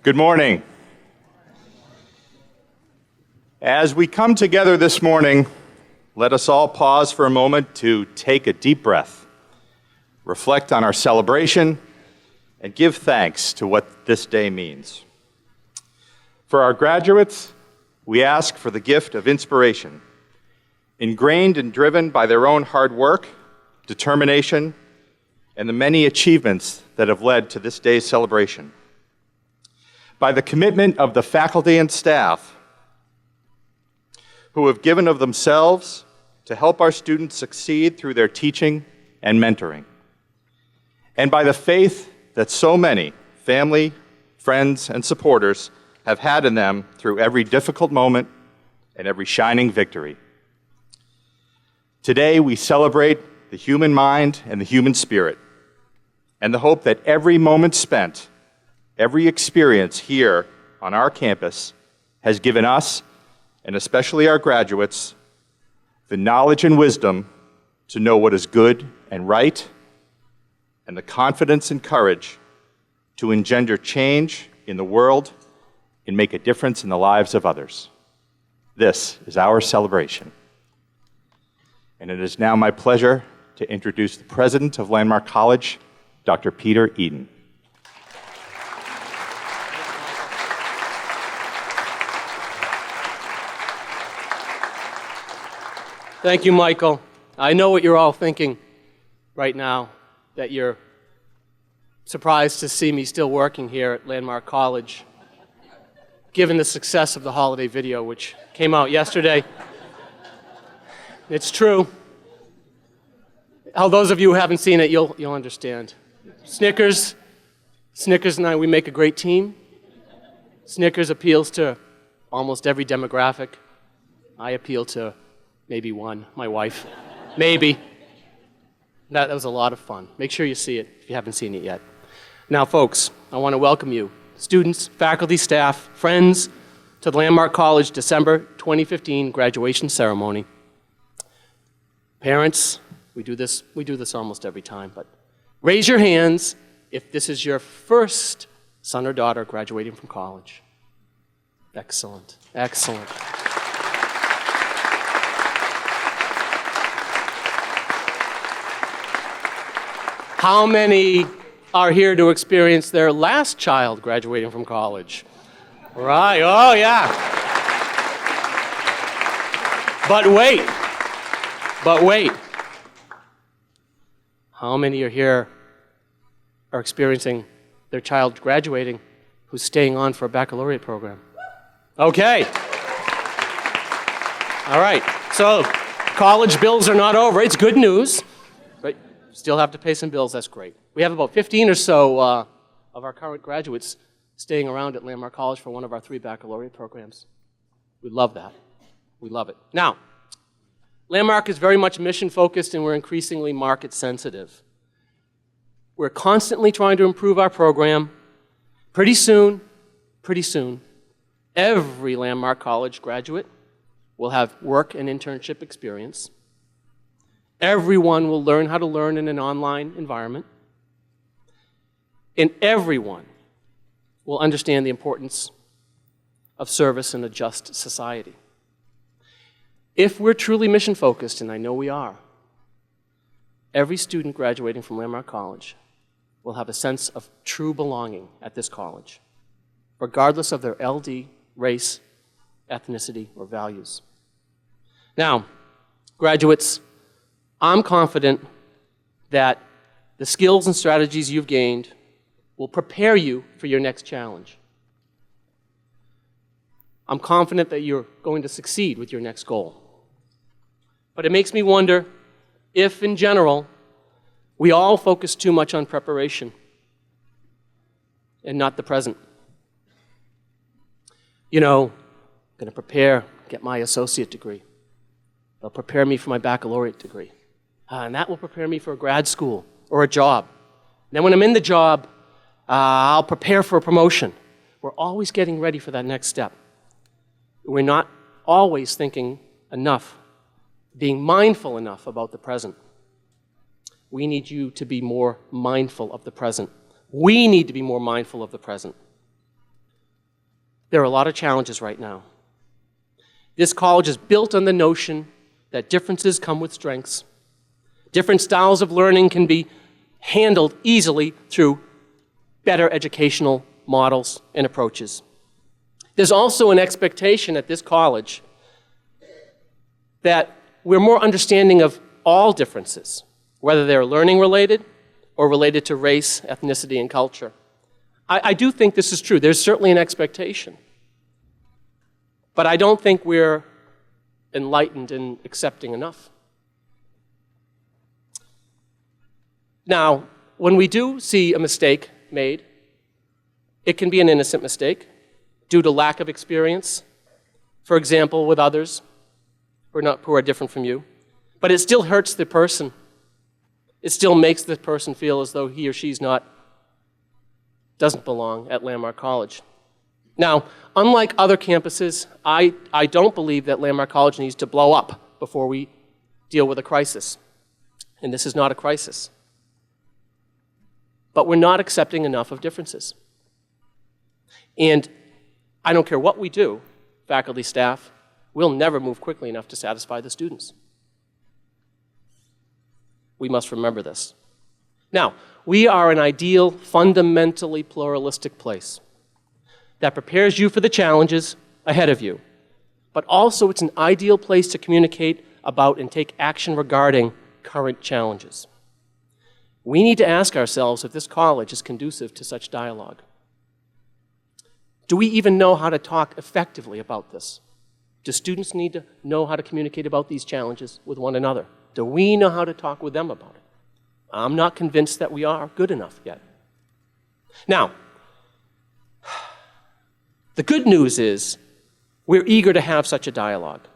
Good morning. As we come together this morning, let us all pause for a moment to take a deep breath, reflect on our celebration, and give thanks to what this day means. For our graduates, we ask for the gift of inspiration, ingrained and driven by their own hard work, determination, and the many achievements that have led to this day's celebration. By the commitment of the faculty and staff who have given of themselves to help our students succeed through their teaching and mentoring. And by the faith that so many family, friends, and supporters have had in them through every difficult moment and every shining victory. Today, we celebrate the human mind and the human spirit, and the hope that every moment spent, every experience here on our campus has given us, and especially our graduates, the knowledge and wisdom to know what is good and right, and the confidence and courage to engender change in the world and make a difference in the lives of others. This is our celebration. And it is now my pleasure to introduce the president of Landmark College, Dr. Peter Eden. Thank you, Michael. I know what you're all thinking right now, that you're surprised to see me still working here at Landmark College, given the success of the holiday video, which came out yesterday. It's true. Those of you who haven't seen it, you'll understand. Snickers and I, we make a great team. Snickers appeals to almost every demographic. I appeal to maybe one, my wife. Maybe. That was a lot of fun. Make sure you see it if you haven't seen it yet. Now, folks, I want to welcome you, students, faculty, staff, friends, to the Landmark College December 2015 graduation ceremony. Parents, we do this almost every time, but raise your hands if this is your first son or daughter graduating from college. Excellent, excellent. How many are here to experience their last child graduating from college? Right, oh yeah. But wait. How many are here are experiencing their child graduating who's staying on for a baccalaureate program? Okay. All right, so college bills are not over. It's good news. Still have to pay some bills, that's great. We have about 15 or so of our current graduates staying around at Landmark College for one of our 3 baccalaureate programs. We love that. We love it. Now, Landmark is very much mission-focused and we're increasingly market-sensitive. We're constantly trying to improve our program. Pretty soon, every Landmark College graduate will have work and internship experience. Everyone will learn how to learn in an online environment. And everyone will understand the importance of service in a just society. If we're truly mission-focused, and I know we are, every student graduating from Landmark College will have a sense of true belonging at this college, regardless of their LD, race, ethnicity, or values. Now, graduates, I'm confident that the skills and strategies you've gained will prepare you for your next challenge. I'm confident that you're going to succeed with your next goal. But it makes me wonder if, in general, we all focus too much on preparation and not the present. You know, I'm going to prepare, get my associate degree. They'll prepare me for my baccalaureate degree. And that will prepare me for a grad school or a job. And then when I'm in the job, I'll prepare for a promotion. We're always getting ready for that next step. We're not always thinking enough, being mindful enough about the present. We need you to be more mindful of the present. We need to be more mindful of the present. There are a lot of challenges right now. This college is built on the notion that differences come with strengths. Different styles of learning can be handled easily through better educational models and approaches. There's also an expectation at this college that we're more understanding of all differences, whether they're learning related or related to race, ethnicity, and culture. I do think this is true. There's certainly an expectation. But I don't think we're enlightened and accepting enough. Now, when we do see a mistake made, it can be an innocent mistake due to lack of experience, for example, with others who are different from you. But it still hurts the person. It still makes the person feel as though he or she's doesn't belong at Landmark College. Now, unlike other campuses, I don't believe that Landmark College needs to blow up before we deal with a crisis. And this is not a crisis. But we're not accepting enough of differences. And I don't care what we do, faculty, staff, we'll never move quickly enough to satisfy the students. We must remember this. Now, we are an ideal, fundamentally pluralistic place that prepares you for the challenges ahead of you. But also, it's an ideal place to communicate about and take action regarding current challenges. We need to ask ourselves if this college is conducive to such dialogue. Do we even know how to talk effectively about this? Do students need to know how to communicate about these challenges with one another? Do we know how to talk with them about it? I'm not convinced that we are good enough yet. Now, the good news is we're eager to have such a dialogue.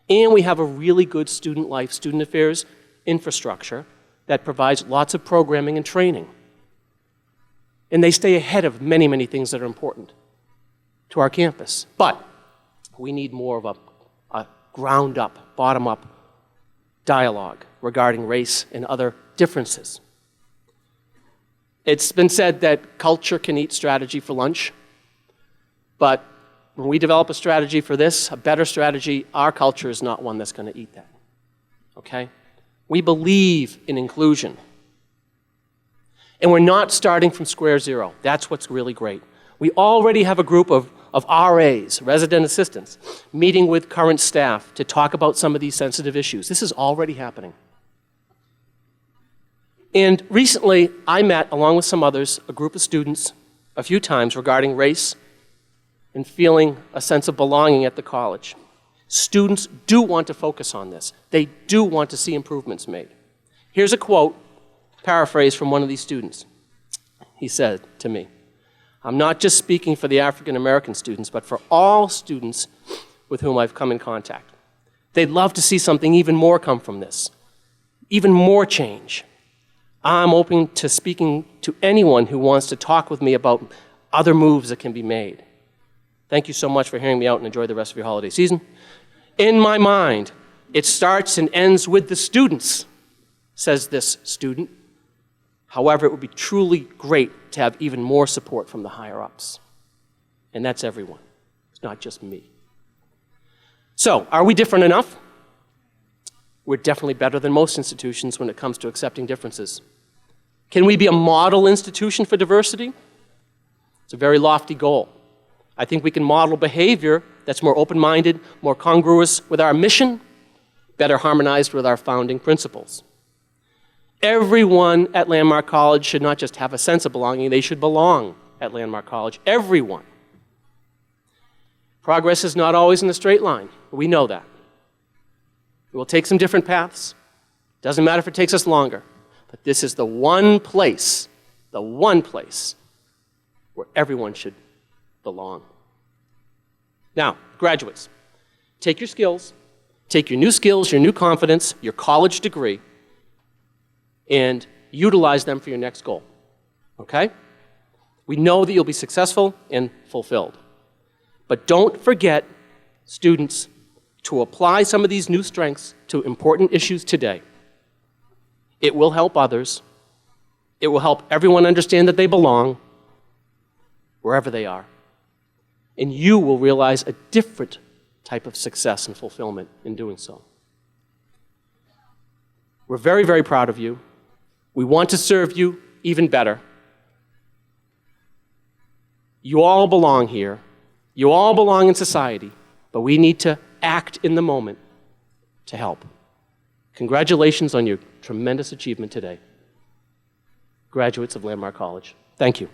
And we have a really good student life, student affairs infrastructure that provides lots of programming and training. And they stay ahead of many, many things that are important to our campus. But we need more of a ground-up, bottom-up dialogue regarding race and other differences. It's been said that culture can eat strategy for lunch, but when we develop a strategy for this, a better strategy, our culture is not one that's going to eat that, okay? We believe in inclusion. And we're not starting from square zero. That's what's really great. We already have a group of RAs, resident assistants, meeting with current staff to talk about some of these sensitive issues. This is already happening. And recently, I met, along with some others, a group of students a few times regarding race and feeling a sense of belonging at the college. Students do want to focus on this. They do want to see improvements made. Here's a quote, paraphrased from one of these students. He said to me, "I'm not just speaking for the African American students, but for all students with whom I've come in contact. They'd love to see something even more come from this, even more change. I'm open to speaking to anyone who wants to talk with me about other moves that can be made. Thank you so much for hearing me out and enjoy the rest of your holiday season. In my mind, it starts and ends with the students," says this student. "However, it would be truly great to have even more support from the higher-ups." And that's everyone. It's not just me. So, are we different enough? We're definitely better than most institutions when it comes to accepting differences. Can we be a model institution for diversity? It's a very lofty goal. I think we can model behavior that's more open-minded, more congruous with our mission, better harmonized with our founding principles. Everyone at Landmark College should not just have a sense of belonging, they should belong at Landmark College. Everyone. Progress is not always in a straight line. We know that. It will take some different paths. Doesn't matter if it takes us longer. But this is the one place where everyone should belong. Now, graduates, take your skills, take your new skills, your new confidence, your college degree, and utilize them for your next goal, okay? We know that you'll be successful and fulfilled. But don't forget, students, to apply some of these new strengths to important issues today. It will help others. It will help everyone understand that they belong wherever they are. And you will realize a different type of success and fulfillment in doing so. We're very, very proud of you. We want to serve you even better. You all belong here. You all belong in society, but we need to act in the moment to help. Congratulations on your tremendous achievement today. Graduates of Landmark College, thank you.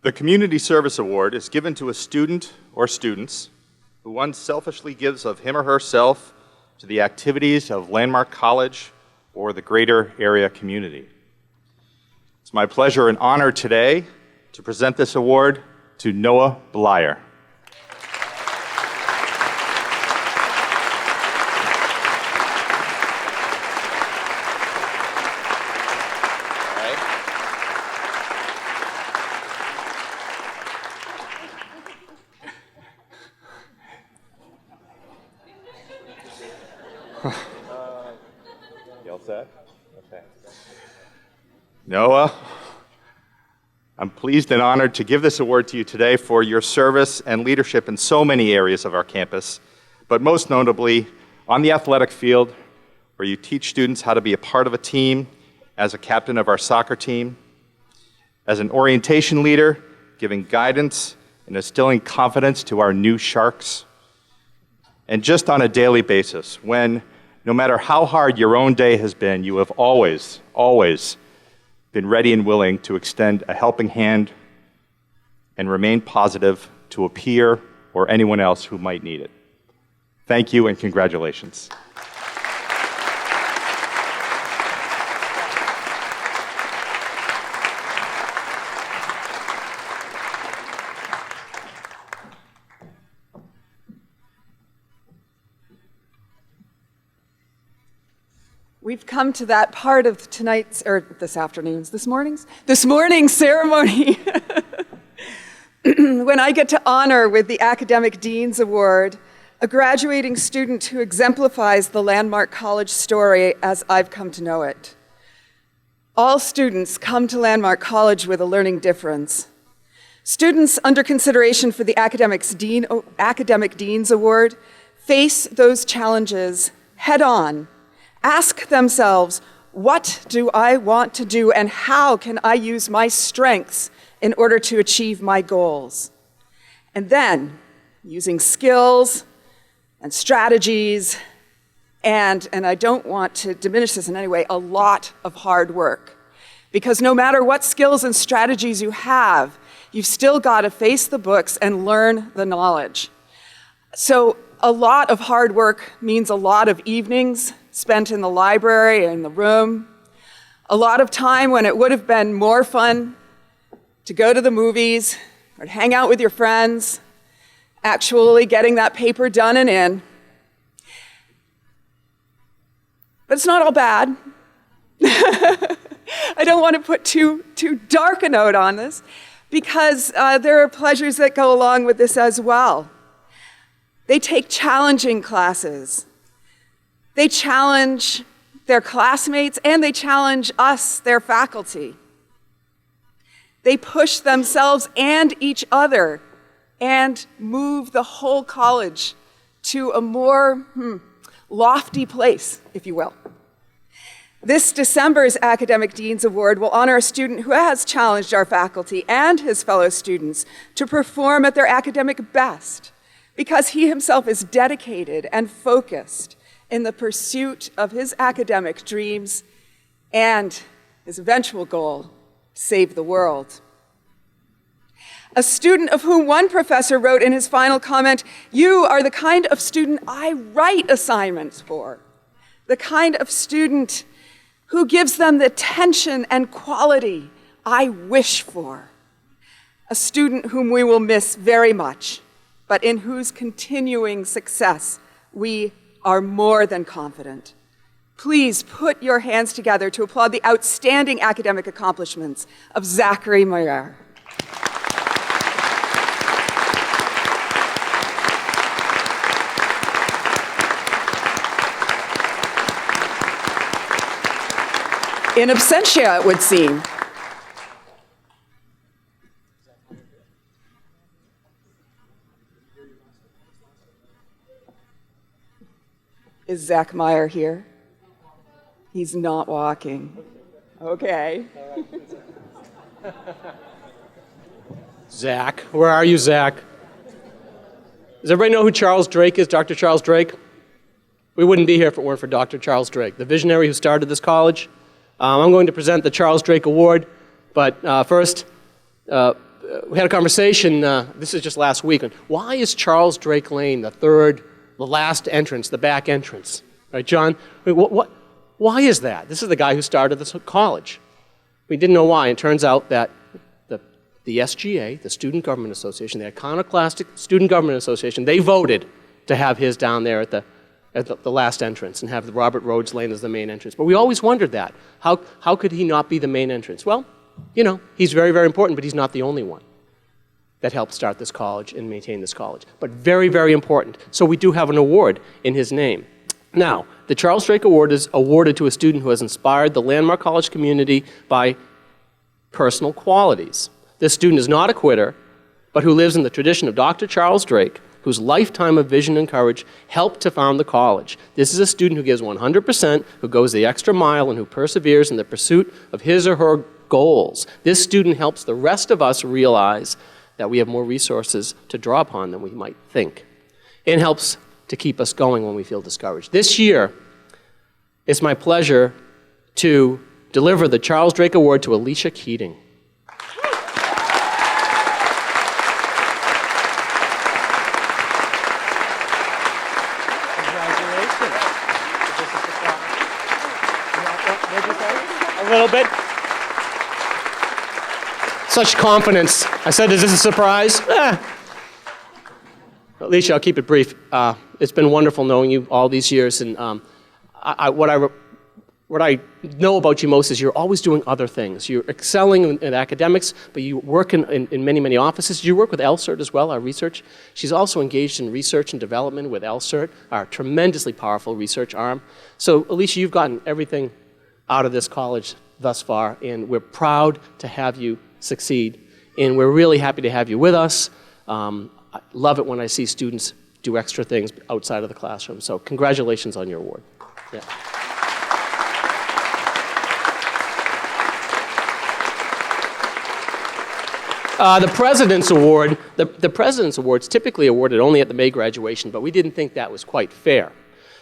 The Community Service Award is given to a student or students who unselfishly gives of him or herself to the activities of Landmark College or the greater area community. It's my pleasure and honor today to present this award to Noah Blyer. You all set? Okay. Noah, I'm pleased and honored to give this award to you today for your service and leadership in so many areas of our campus, but most notably on the athletic field, where you teach students how to be a part of a team, as a captain of our soccer team, as an orientation leader, giving guidance and instilling confidence to our new Sharks, and just on a daily basis, when no matter how hard your own day has been, you have always been ready and willing to extend a helping hand and remain positive to a peer or anyone else who might need it. Thank you and congratulations. we've come to that part of this morning's ceremony when I get to honor with the Academic Dean's Award a graduating student who exemplifies the Landmark College story as I've come to know it. All students come to Landmark College with a learning difference. Students under consideration for the Academic Dean's Award face those challenges head on, ask themselves, what do I want to do and how can I use my strengths in order to achieve my goals? And then, using skills and strategies, and I don't want to diminish this in any way, a lot of hard work. Because no matter what skills and strategies you have, you've still got to face the books and learn the knowledge. So a lot of hard work means a lot of evenings spent in the library, in the room, a lot of time when it would have been more fun to go to the movies or to hang out with your friends, actually getting that paper done and in. But it's not all bad. I don't want to put too dark a note on this, because there are pleasures that go along with this as well. They take challenging classes. They challenge their classmates, and they challenge us, their faculty. They push themselves and each other and move the whole college to a more lofty place, if you will. This December's Academic Dean's Award will honor a student who has challenged our faculty and his fellow students to perform at their academic best, because he himself is dedicated and focused in the pursuit of his academic dreams and his eventual goal, save the world. A student of whom one professor wrote in his final comment, "You are the kind of student I write assignments for, the kind of student who gives them the attention and quality I wish for." A student whom we will miss very much, but in whose continuing success we are more than confident. Please put your hands together to applaud the outstanding academic accomplishments of Zachary Meyer. In absentia, it would seem. Is Zach Meyer here? He's not walking. Okay. Zach, where are you, Zach? Does everybody know who Charles Drake is, Dr. Charles Drake? We wouldn't be here if it weren't for Dr. Charles Drake, the visionary who started this college. I'm going to present the Charles Drake Award, but first, we had a conversation, this is just last week, on why is Charles Drake Lane the last entrance, the back entrance? Right, John? Why is that? This is the guy who started this college. We didn't know why. It turns out that the SGA, the Student Government Association, the iconoclastic Student Government Association, they voted to have his down there at the last entrance and have the Robert Rhodes Lane as the main entrance. But we always wondered that. How could he not be the main entrance? Well, you know, he's very, very important, but he's not the only one that helped start this college and maintain this college. But very, very important. So we do have an award in his name. Now, the Charles Drake Award is awarded to a student who has inspired the Landmark College community by personal qualities. This student is not a quitter, but who lives in the tradition of Dr. Charles Drake, whose lifetime of vision and courage helped to found the college. This is a student who gives 100%, who goes the extra mile, and who perseveres in the pursuit of his or her goals. This student helps the rest of us realize that we have more resources to draw upon than we might think, and helps to keep us going when we feel discouraged. This year, it's my pleasure to deliver the Charles Drake Award to Alicia Keating. A little bit. Such confidence. I said, is this a surprise? Alicia, I'll keep it brief. It's been wonderful knowing you all these years, and what I know about you most is you're always doing other things. You're excelling in academics, but you work in many, many offices. You work with LCERT as well, our research. She's also engaged in research and development with LCERT, our tremendously powerful research arm. So, Alicia, you've gotten everything out of this college thus far, and we're proud to have you succeed. And we're really happy to have you with us. I love it when I see students do extra things outside of the classroom. So congratulations on your award. Yeah. The President's Award, the President's Award is typically awarded only at the May graduation, but we didn't think that was quite fair.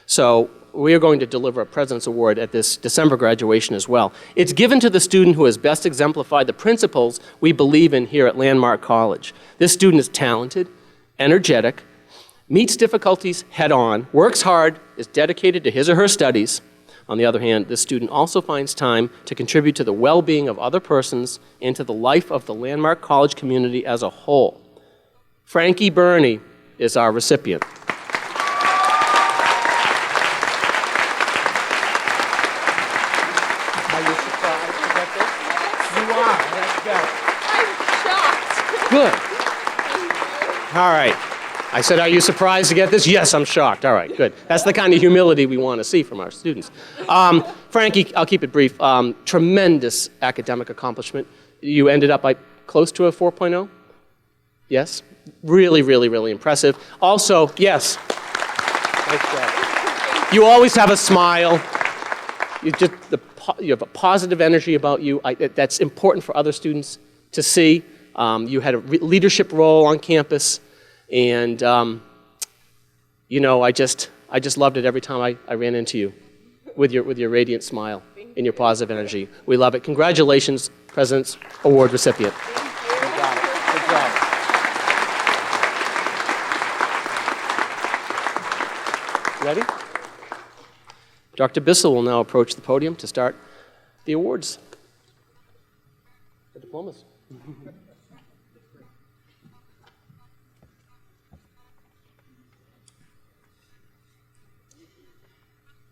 So we are going to deliver a President's Award at this December graduation as well. It's given to the student who has best exemplified the principles we believe in here at Landmark College. This student is talented, energetic, meets difficulties head-on, works hard, is dedicated to his or her studies. On the other hand, this student also finds time to contribute to the well-being of other persons and to the life of the Landmark College community as a whole. Frankie Burney is our recipient. Are you surprised to get this? You are. Let's go. I'm shocked. Good. All right. I said, are you surprised to get this? Yes, I'm shocked. All right, good. That's the kind of humility we want to see from our students. Frankie, I'll keep it brief. Tremendous academic accomplishment. You ended up close to a 4.0? Yes? Really, really, really impressive. Also, yes. Nice job. You always have a smile. You have a positive energy about you. That's important for other students to see. You had a leadership role on campus. And, you know, I just loved it every time I ran into you with your radiant smile and your positive energy. We love it. Congratulations, President's Award recipient. You got it. Good job. Ready? Dr. Bissell will now approach the podium to start the awards. The diplomas.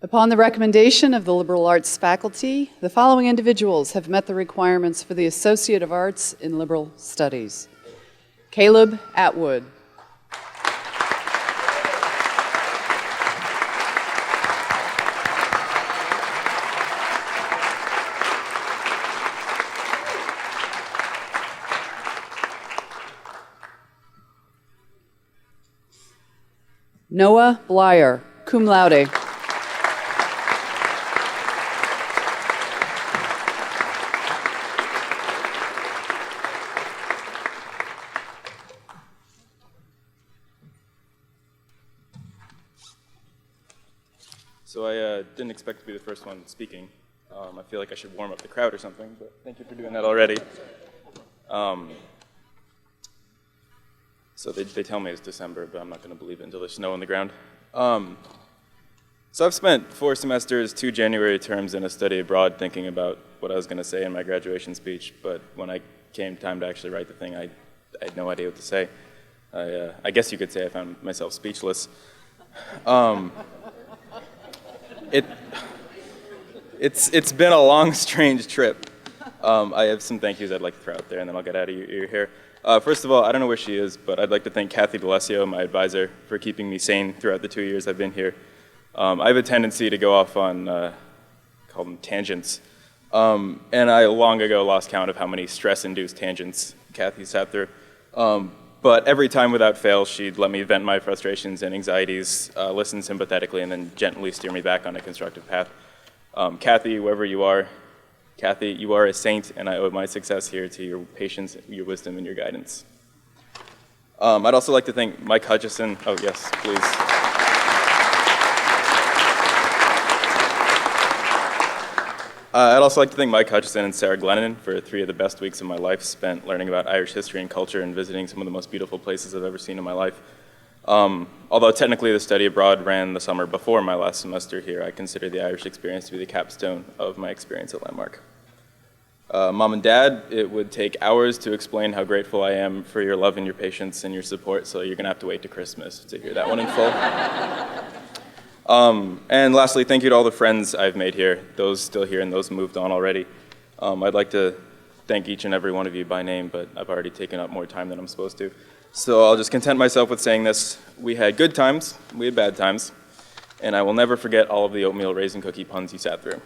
Upon the recommendation of the liberal arts faculty, the following individuals have met the requirements for the Associate of Arts in Liberal Studies. Caleb Atwood. Noah Blyer, cum laude. So I didn't expect to be the first one speaking. I feel like I should warm up the crowd or something, but thank you for doing that already. So they tell me it's December, but I'm not going to believe it until there's snow on the ground. So I've spent 4 semesters, 2 January terms, and a study abroad thinking about what I was going to say in my graduation speech, but when I came time to actually write the thing, I had no idea what to say. I guess you could say I found myself speechless. It's been a long, strange trip. I have some thank yous I'd like to throw out there, and then I'll get out of your hair. First of all, I don't know where she is, but I'd like to thank Kathy D'Alessio, my advisor, for keeping me sane throughout the 2 years I've been here. I have a tendency to go off on, call them tangents, and I long ago lost count of how many stress-induced tangents Kathy sat through. But every time without fail, she'd let me vent my frustrations and anxieties, listen sympathetically, and then gently steer me back on a constructive path. Kathy, whoever you are, Kathy, you are a saint, and I owe my success here to your patience, your wisdom, and your guidance. I'd also like to thank Mike Hutchison. Oh, yes, please. I'd also like to thank Mike Hutchison and Sarah Glennon for 3 of the best weeks of my life spent learning about Irish history and culture and visiting some of the most beautiful places I've ever seen in my life. Although technically the study abroad ran the summer before my last semester here, I consider the Irish experience to be the capstone of my experience at Landmark. Mom and Dad, it would take hours to explain how grateful I am for your love and your patience and your support, so you're going to have to wait to Christmas to hear that one in full. And lastly, thank you to all the friends I've made here, those still here and those moved on already. I'd like to thank each and every one of you by name, but I've already taken up more time than I'm supposed to. So I'll just content myself with saying this. We had good times, we had bad times, and I will never forget all of the oatmeal raisin cookie puns you sat through.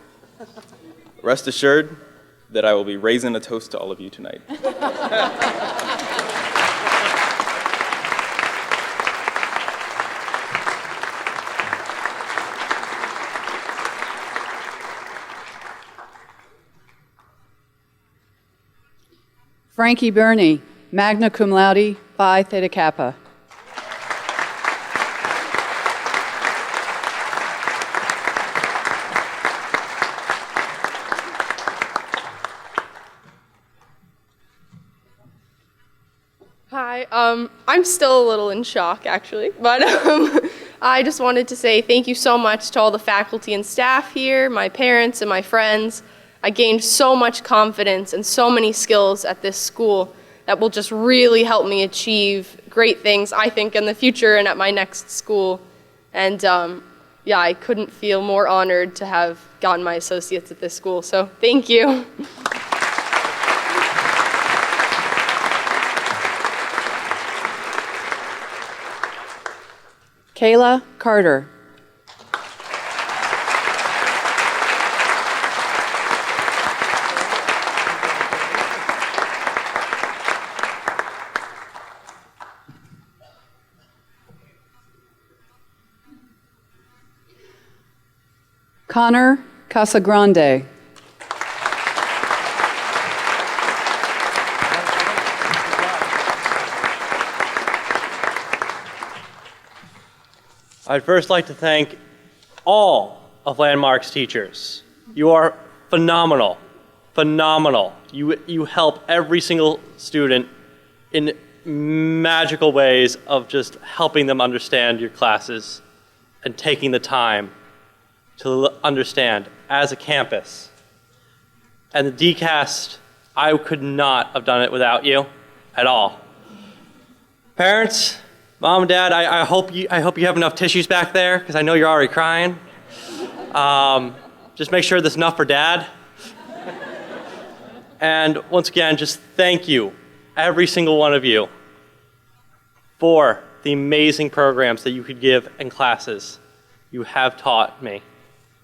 Rest assured that I will be raising a toast to all of you tonight. Frankie Burney, magna cum laude, Phi Theta Kappa. Hi, I'm still a little in shock actually, but I just wanted to say thank you so much to all the faculty and staff here, my parents and my friends. I gained so much confidence and so many skills at this school that will just really help me achieve great things, I think, in the future and at my next school. And yeah, I couldn't feel more honored to have gotten my associates at this school, so thank you. Kayla Carter. Connor Casagrande. I'd first like to thank all of Landmark's teachers. You are phenomenal, phenomenal. You help every single student in magical ways of just helping them understand your classes and taking the time to understand as a campus. And the DCAST, I could not have done it without you at all. Parents, Mom and Dad, I hope you have enough tissues back there, because I know you're already crying. Just make sure there's enough for Dad. And once again, just thank you, every single one of you, for the amazing programs that you could give in classes you have taught me.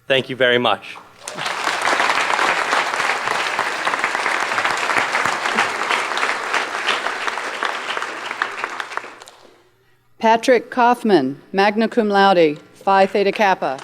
Thank you very much. Patrick Kaufman, magna cum laude, Phi Theta Kappa.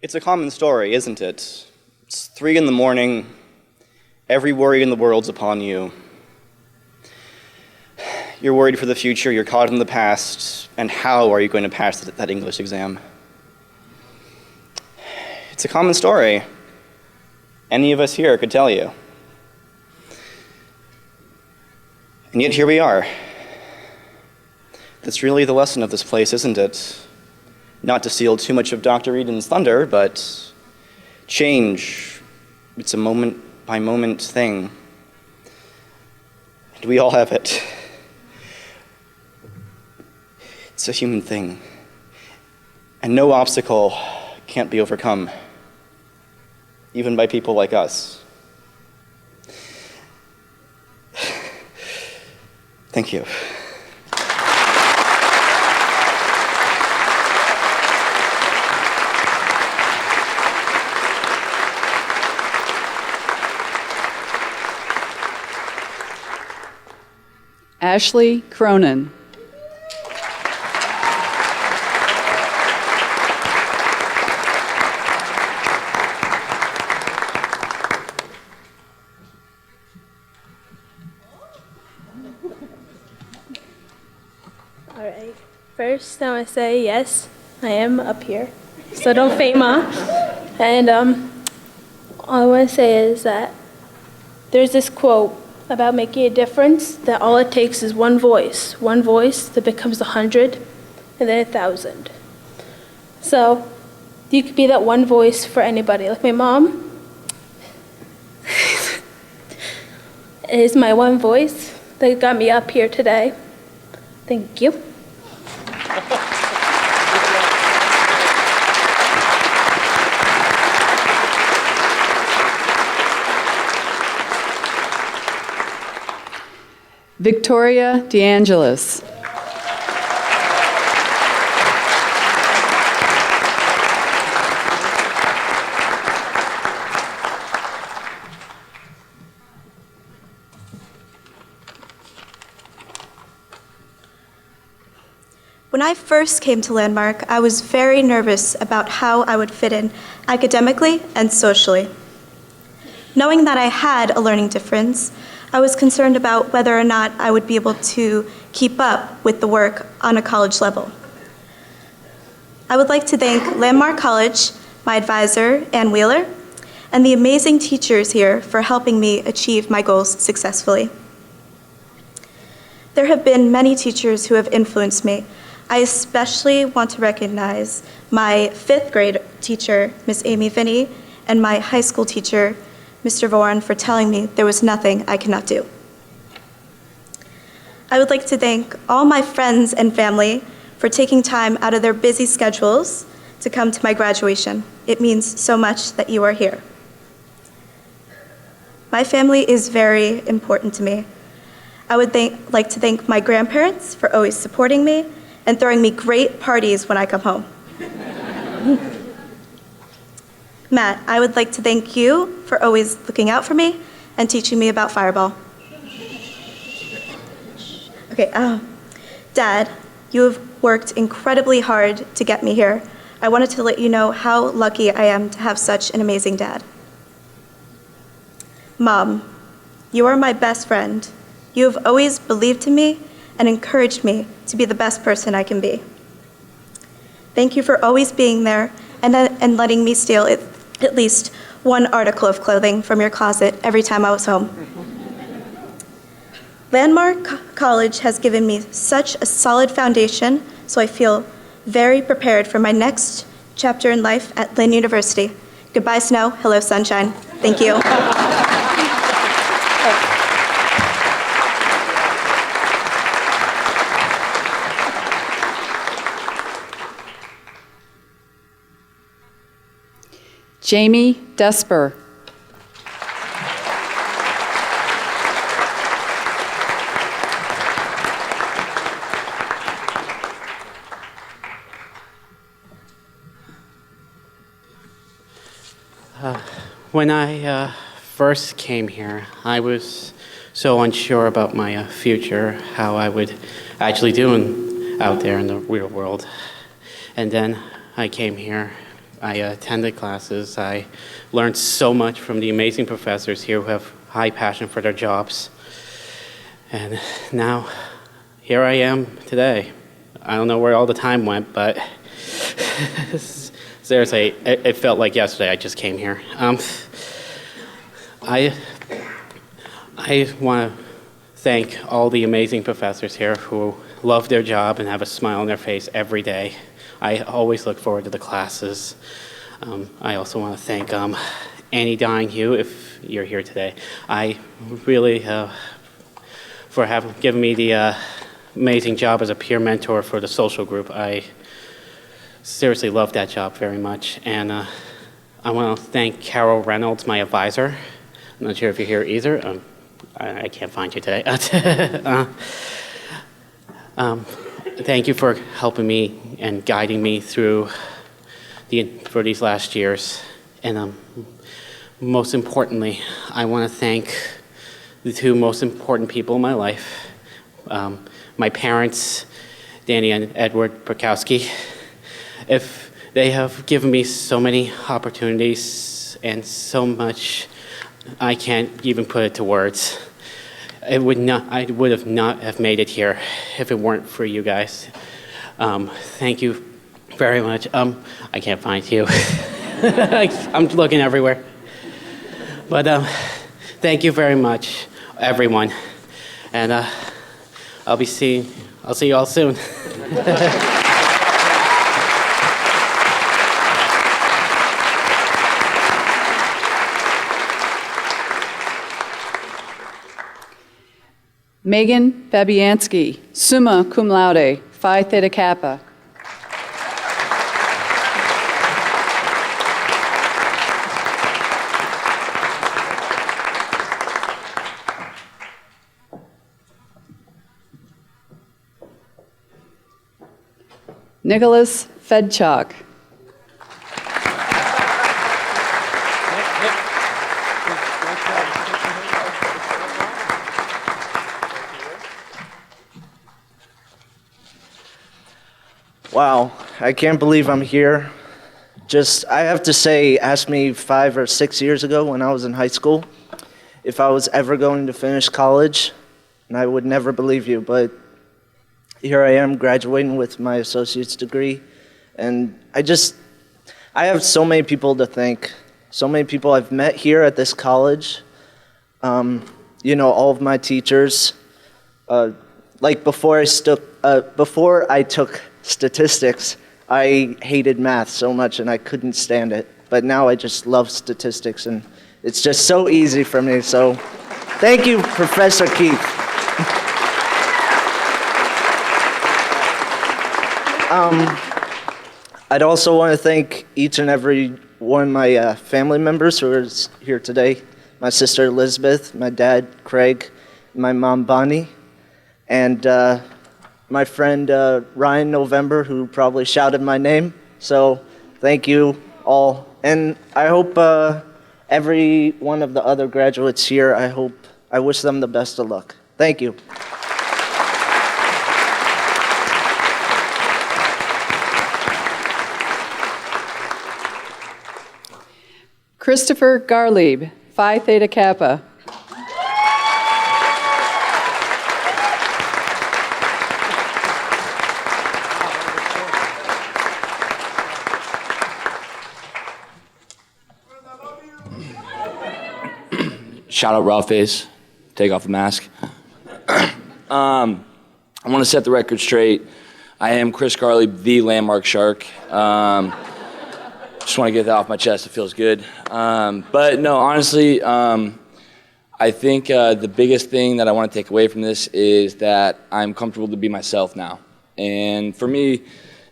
It's a common story, isn't it? It's 3 in the morning, every worry in the world's upon you. You're worried for the future, you're caught in the past, and how are you going to pass that English exam? It's a common story. Any of us here could tell you. And yet here we are. That's really the lesson of this place, isn't it? Not to steal too much of Dr. Eden's thunder, but change, it's a moment-by-moment thing. And we all have it. It's a human thing. And no obstacle can't be overcome, even by people like us. Thank you. Ashley Cronin. All right. First, I want to say yes, I am up here, so don't faint, Ma. And all I want to say is that there's this quote about making a difference, that all it takes is one voice that becomes 100, and then 1,000. So you could be that one voice for anybody. Like my mom is my one voice that got me up here today. Thank you. Victoria DeAngelis. When I first came to Landmark, I was very nervous about how I would fit in academically and socially. Knowing that I had a learning difference, I was concerned about whether or not I would be able to keep up with the work on a college level. I would like to thank Landmark College, my advisor, Ann Wheeler, and the amazing teachers here for helping me achieve my goals successfully. There have been many teachers who have influenced me. I especially want to recognize my 5th grade teacher, Miss Amy Finney, and my high school teacher, Mr. Vaughan, for telling me there was nothing I could not do. I would like to thank all my friends and family for taking time out of their busy schedules to come to my graduation. It means so much that you are here. My family is very important to me. I would like to thank my grandparents for always supporting me and throwing me great parties when I come home. Matt, I would like to thank you for always looking out for me and teaching me about Fireball. Okay, Dad, you have worked incredibly hard to get me here. I wanted to let you know how lucky I am to have such an amazing dad. Mom, you are my best friend. You have always believed in me and encouraged me to be the best person I can be. Thank you for always being there and letting me steal at least one article of clothing from your closet every time I was home. Landmark College has given me such a solid foundation, so I feel very prepared for my next chapter in life at Lynn University. Goodbye, snow. Hello, sunshine. Thank you. Jamie Desper. When I first came here, I was so unsure about my future, how I would actually do out there in the real world. And then I came here, I attended classes, I learned so much from the amazing professors here who have high passion for their jobs. And now, here I am today. I don't know where all the time went, but seriously, it felt like yesterday I just came here. I want to thank all the amazing professors here who love their job and have a smile on their face every day. I always look forward to the classes. I also want to thank Annie Donahue, if you're here today. I really, for having given me the amazing job as a peer mentor for the social group. I seriously love that job very much. And I want to thank Carol Reynolds, my advisor. I'm not sure if you're here either. I can't find you today. Thank you for helping me and guiding me through for these last years. And most importantly, I want to thank the two most important people in my life, my parents, Danny and Edward Perkowski. If they have given me so many opportunities and so much, I can't even put it to words. I would have not have made it here if it weren't for you guys. Thank you very much. I can't find you. I'm looking everywhere. But thank you very much, everyone. And I'll see you all soon. Megan Fabianski, summa cum laude, Phi Theta Kappa. Nicholas Fedchuk. Wow, I can't believe I'm here. I have to say, ask me 5 or 6 years ago when I was in high school if I was ever going to finish college, and I would never believe you, but here I am graduating with my associate's degree, and I have so many people to thank, so many people I've met here at this college, all of my teachers. Before I took statistics, I hated math so much and I couldn't stand it. But now I just love statistics and it's just so easy for me. So thank you, Professor Keith. I'd also want to thank each and every one of my family members who are here today. My sister Elizabeth, my dad Craig, my mom Bonnie, and my friend Ryan November, who probably shouted my name. So thank you all. And I hope every one of the other graduates here, I wish them the best of luck. Thank you. Christopher Garlieb, Phi Theta Kappa. Shout out Raw Face. Take off the mask. I want to set the record straight. I am Chris Garlieb, the Landmark Shark. Just want to get that off my chest. It feels good. But no, honestly, I think the biggest thing that I want to take away from this is that I'm comfortable to be myself now. And for me,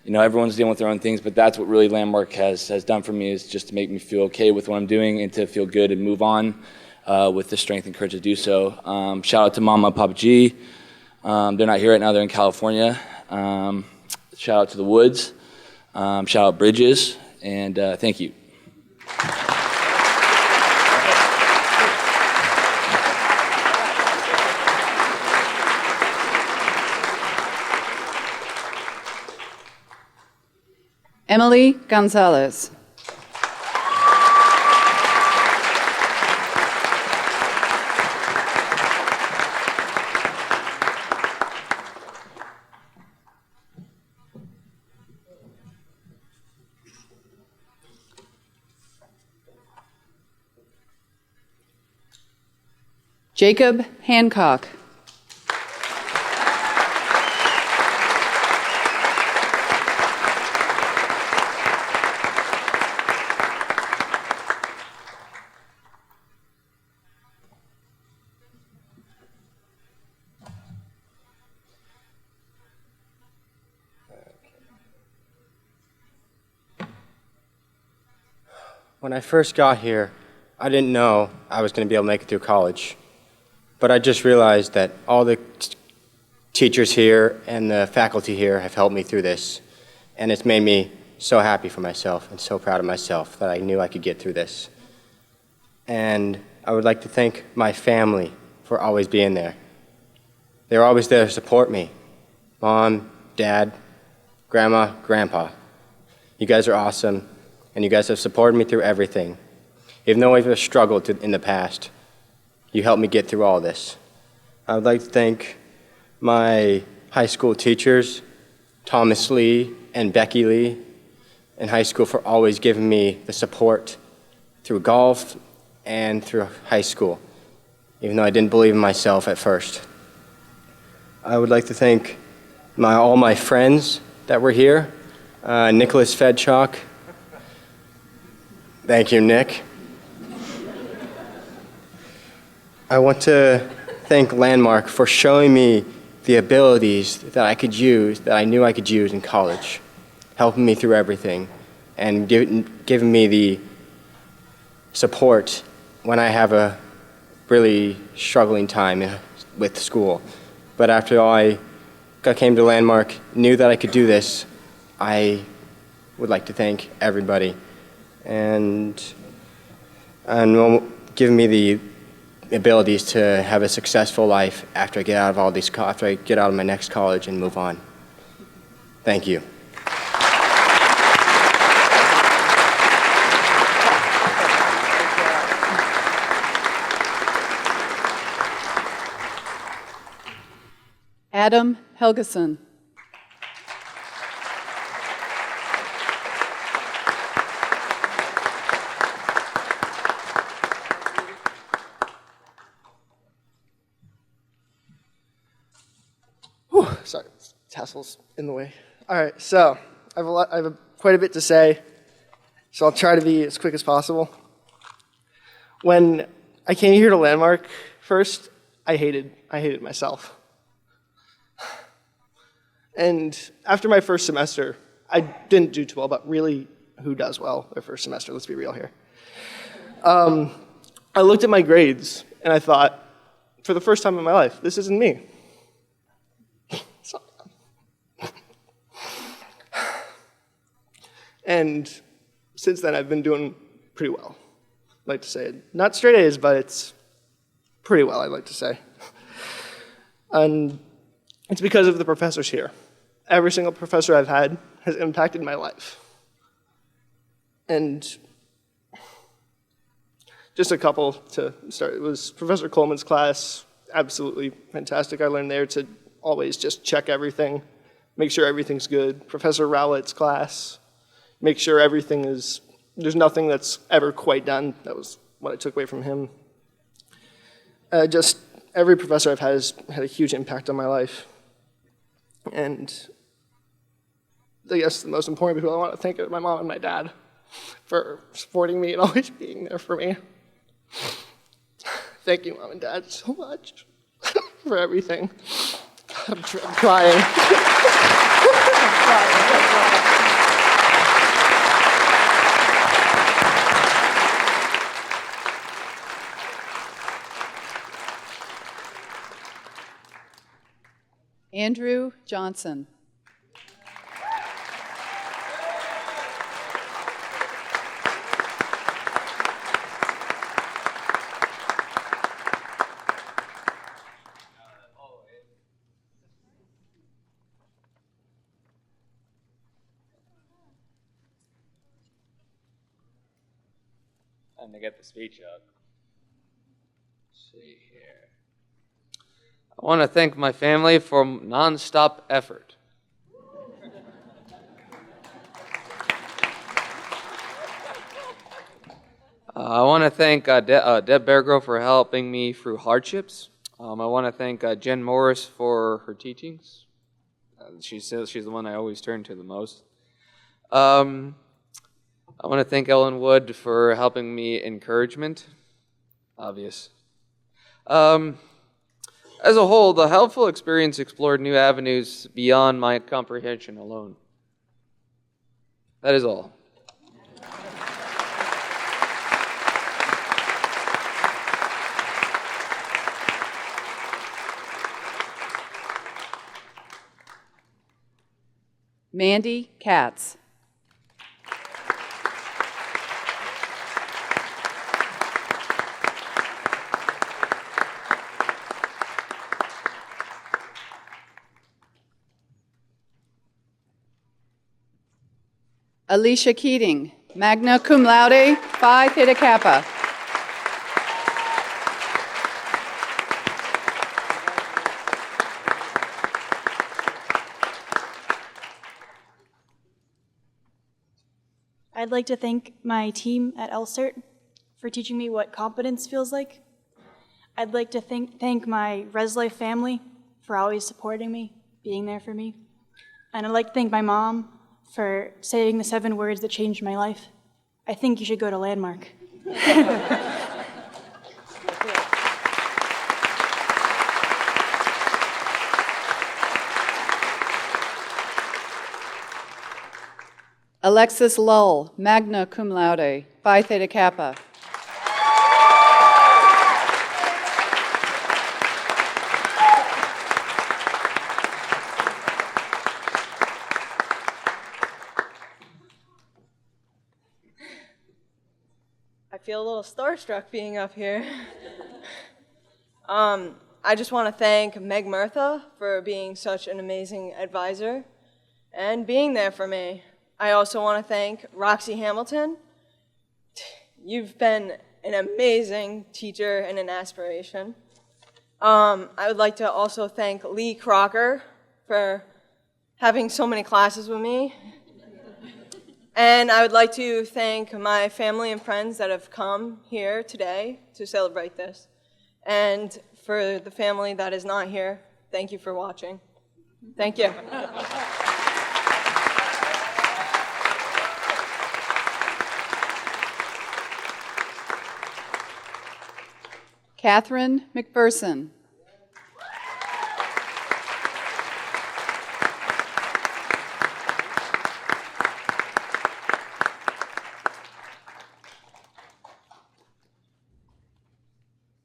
everyone's dealing with their own things, but that's what really Landmark has done for me, is just to make me feel okay with what I'm doing and to feel good and move on with the strength and courage to do so. Shout out to Mama, Papa G. They're not here right now. They're in California. Shout out to the Woods. Shout out Bridges. And thank you. Emily Gonzalez. Jacob Hancock. When I first got here, I didn't know I was going to be able to make it through college. But I just realized that all the teachers here and the faculty here have helped me through this. And it's made me so happy for myself and so proud of myself that I knew I could get through this. And I would like to thank my family for always being there. They were always there to support me. Mom, Dad, Grandma, Grandpa. You guys are awesome, and you guys have supported me through everything. Even though I've struggled in the past, you helped me get through all this. I would like to thank my high school teachers, Thomas Lee and Becky Lee, in high school, for always giving me the support through golf and through high school, even though I didn't believe in myself at first. I would like to thank all my friends that were here. Nicholas Fedchuk. Thank you, Nick. I want to thank Landmark for showing me the abilities that I could use, that I knew I could use in college, helping me through everything, and giving me the support when I have a really struggling time with school. But after I came to Landmark, knew that I could do this, I would like to thank everybody and giving me the abilities to have a successful life after I get out of my next college and move on. Thank you. Adam Helgeson. Sorry, tassels in the way. All right, so I have quite a bit to say, so I'll try to be as quick as possible. When I came here to Landmark first, I hated myself. And after my first semester, I didn't do too well, but really, who does well their first semester? Let's be real here. I looked at my grades, and I thought, for the first time in my life, this isn't me. And since then, I've been doing pretty well, I'd like to say. Not straight A's, but it's pretty well, I'd like to say. And it's because of the professors here. Every single professor I've had has impacted my life. And just a couple to start. It was Professor Coleman's class, absolutely fantastic. I learned there to always just check everything, make sure everything's good. Professor Rowlett's class, make sure there's nothing that's ever quite done. That was what I took away from him. Just every professor I've had has had a huge impact on my life. And I guess the most important people I want to thank are my mom and my dad for supporting me and always being there for me. Thank you, Mom and Dad, so much for everything. God, I'm crying. Andrew Johnson. Time to get the speech up. Let's see here. I want to thank my family for nonstop effort. I want to thank Deb Beargrove for helping me through hardships. I want to thank Jen Morris for her teachings. She's the one I always turn to the most. I want to thank Ellen Wood for helping me encouragement. Obvious. As a whole, the helpful experience explored new avenues beyond my comprehension alone. That is all. Mandy Katz. Alicia Keating, magna cum laude, Phi Theta Kappa. I'd like to thank my team at LCERT for teaching me what competence feels like. I'd like to thank my Res Life family for always supporting me, being there for me. And I'd like to thank my mom for saying the 7 words that changed my life. I think you should go to Landmark. Alexis Lull, magna cum laude, Phi Theta Kappa. I feel a little starstruck being up here. I just want to thank Meg Murtha for being such an amazing advisor and being there for me. I also want to thank Roxy Hamilton. You've been an amazing teacher and an aspiration. I would like to also thank Lee Crocker for having so many classes with me. And I would like to thank my family and friends that have come here today to celebrate this. And for the family that is not here, thank you for watching. Thank you. Catherine McPherson.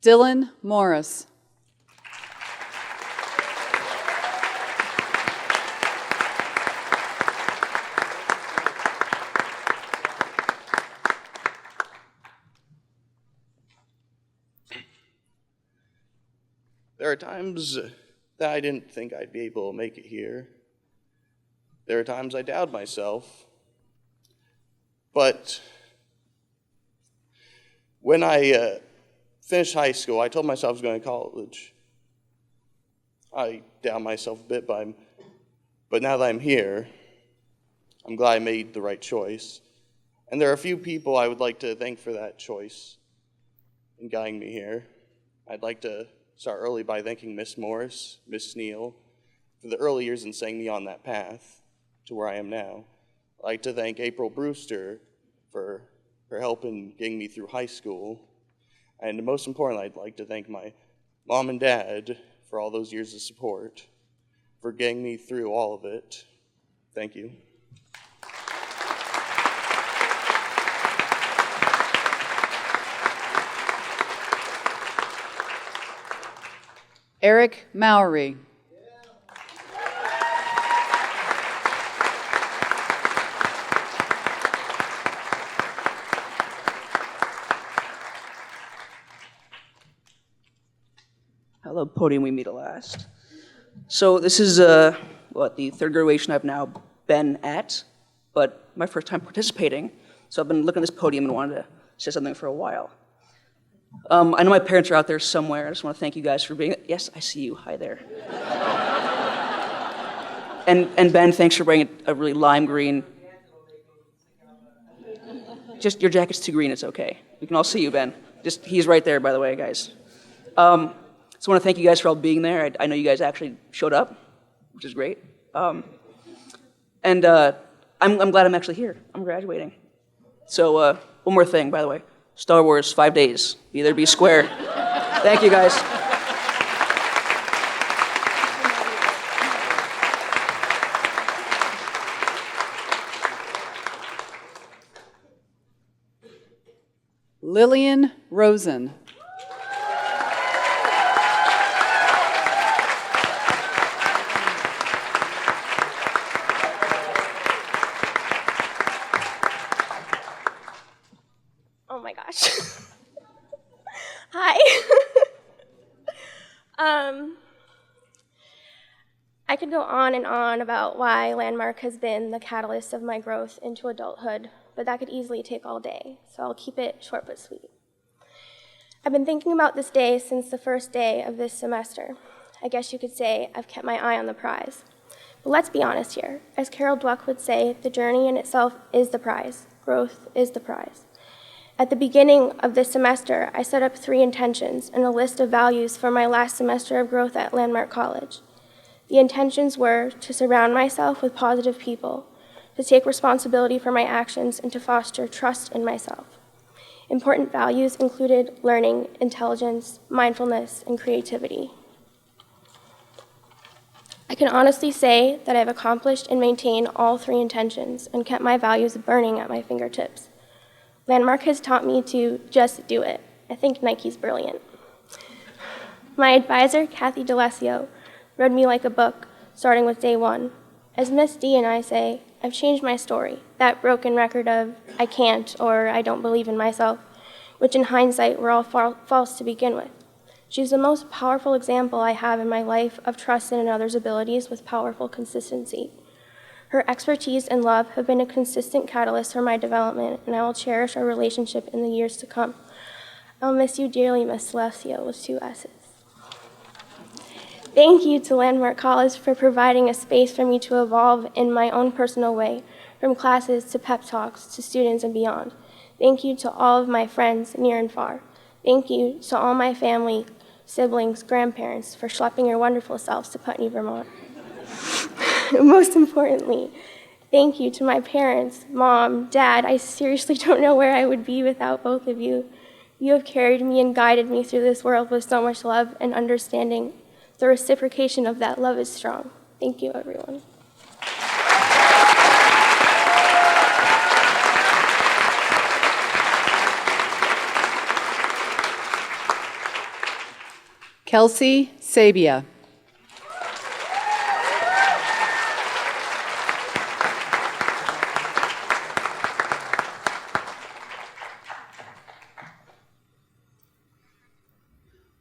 Dylan Morris. There are times that I didn't think I'd be able to make it here. There are times I doubt myself. But when I finished high school, I told myself I was going to college. I doubt myself a bit, but now that I'm here, I'm glad I made the right choice. And there are a few people I would like to thank for that choice in guiding me here. I'd like to start early by thanking Miss Morris, Miss Neal, for the early years in setting me on that path to where I am now. I'd like to thank April Brewster for her help in getting me through high school. And most importantly, I'd like to thank my mom and dad for all those years of support, for getting me through all of it. Thank you. Eric Mowry. Hello, podium we meet at last. So this is the third graduation I've now been at, but my first time participating. So I've been looking at this podium and wanted to say something for a while. I know my parents are out there somewhere. I just want to thank you guys for being. Yes, I see you. Hi there. And Ben, thanks for bringing a really lime green. Just your jacket's too green. It's okay. We can all see you, Ben. He's right there, by the way, guys. So I want to thank you guys for all being there. I know you guys actually showed up, which is great. I'm glad I'm actually here. I'm graduating. So one more thing, by the way. Star Wars, 5 days. Be there, be square. Thank you, guys. Lillian Rosen. Oh my gosh. Hi. I could go on and on about why Landmark has been the catalyst of my growth into adulthood, but that could easily take all day, so I'll keep it short but sweet. I've been thinking about this day since the first day of this semester. I guess you could say I've kept my eye on the prize. But let's be honest here. As Carol Dweck would say, the journey in itself is the prize. Growth is the prize. At the beginning of this semester, I set up 3 intentions and a list of values for my last semester of growth at Landmark College. The intentions were to surround myself with positive people, to take responsibility for my actions, and to foster trust in myself. Important values included learning, intelligence, mindfulness, and creativity. can honestly say that I've accomplished and maintained all three intentions and kept my values burning at my fingertips. Landmark has taught me to just do it. I think Nike's brilliant. My advisor, Kathy DeLessio, read me like a book, starting with day one. As Miss D and I say, I've changed my story, that broken record of I can't or I don't believe in myself, which in hindsight were all false to begin with. She's the most powerful example I have in my life of trust in another's abilities with powerful consistency. Her expertise and love have been a consistent catalyst for my development, and I will cherish our relationship in the years to come. I'll miss you dearly, Miss Celestia, with 2 S's. Thank you to Landmark College for providing a space for me to evolve in my own personal way, from classes to pep talks to students and beyond. Thank you to all of my friends, near and far. Thank you to all my family, siblings, grandparents, for schlepping your wonderful selves to Putney, Vermont. Most importantly, thank you to my parents, Mom, Dad. I seriously don't know where I would be without both of you. You have carried me and guided me through this world with so much love and understanding. The reciprocation of that love is strong. Thank you, everyone. Kelsey Sabia.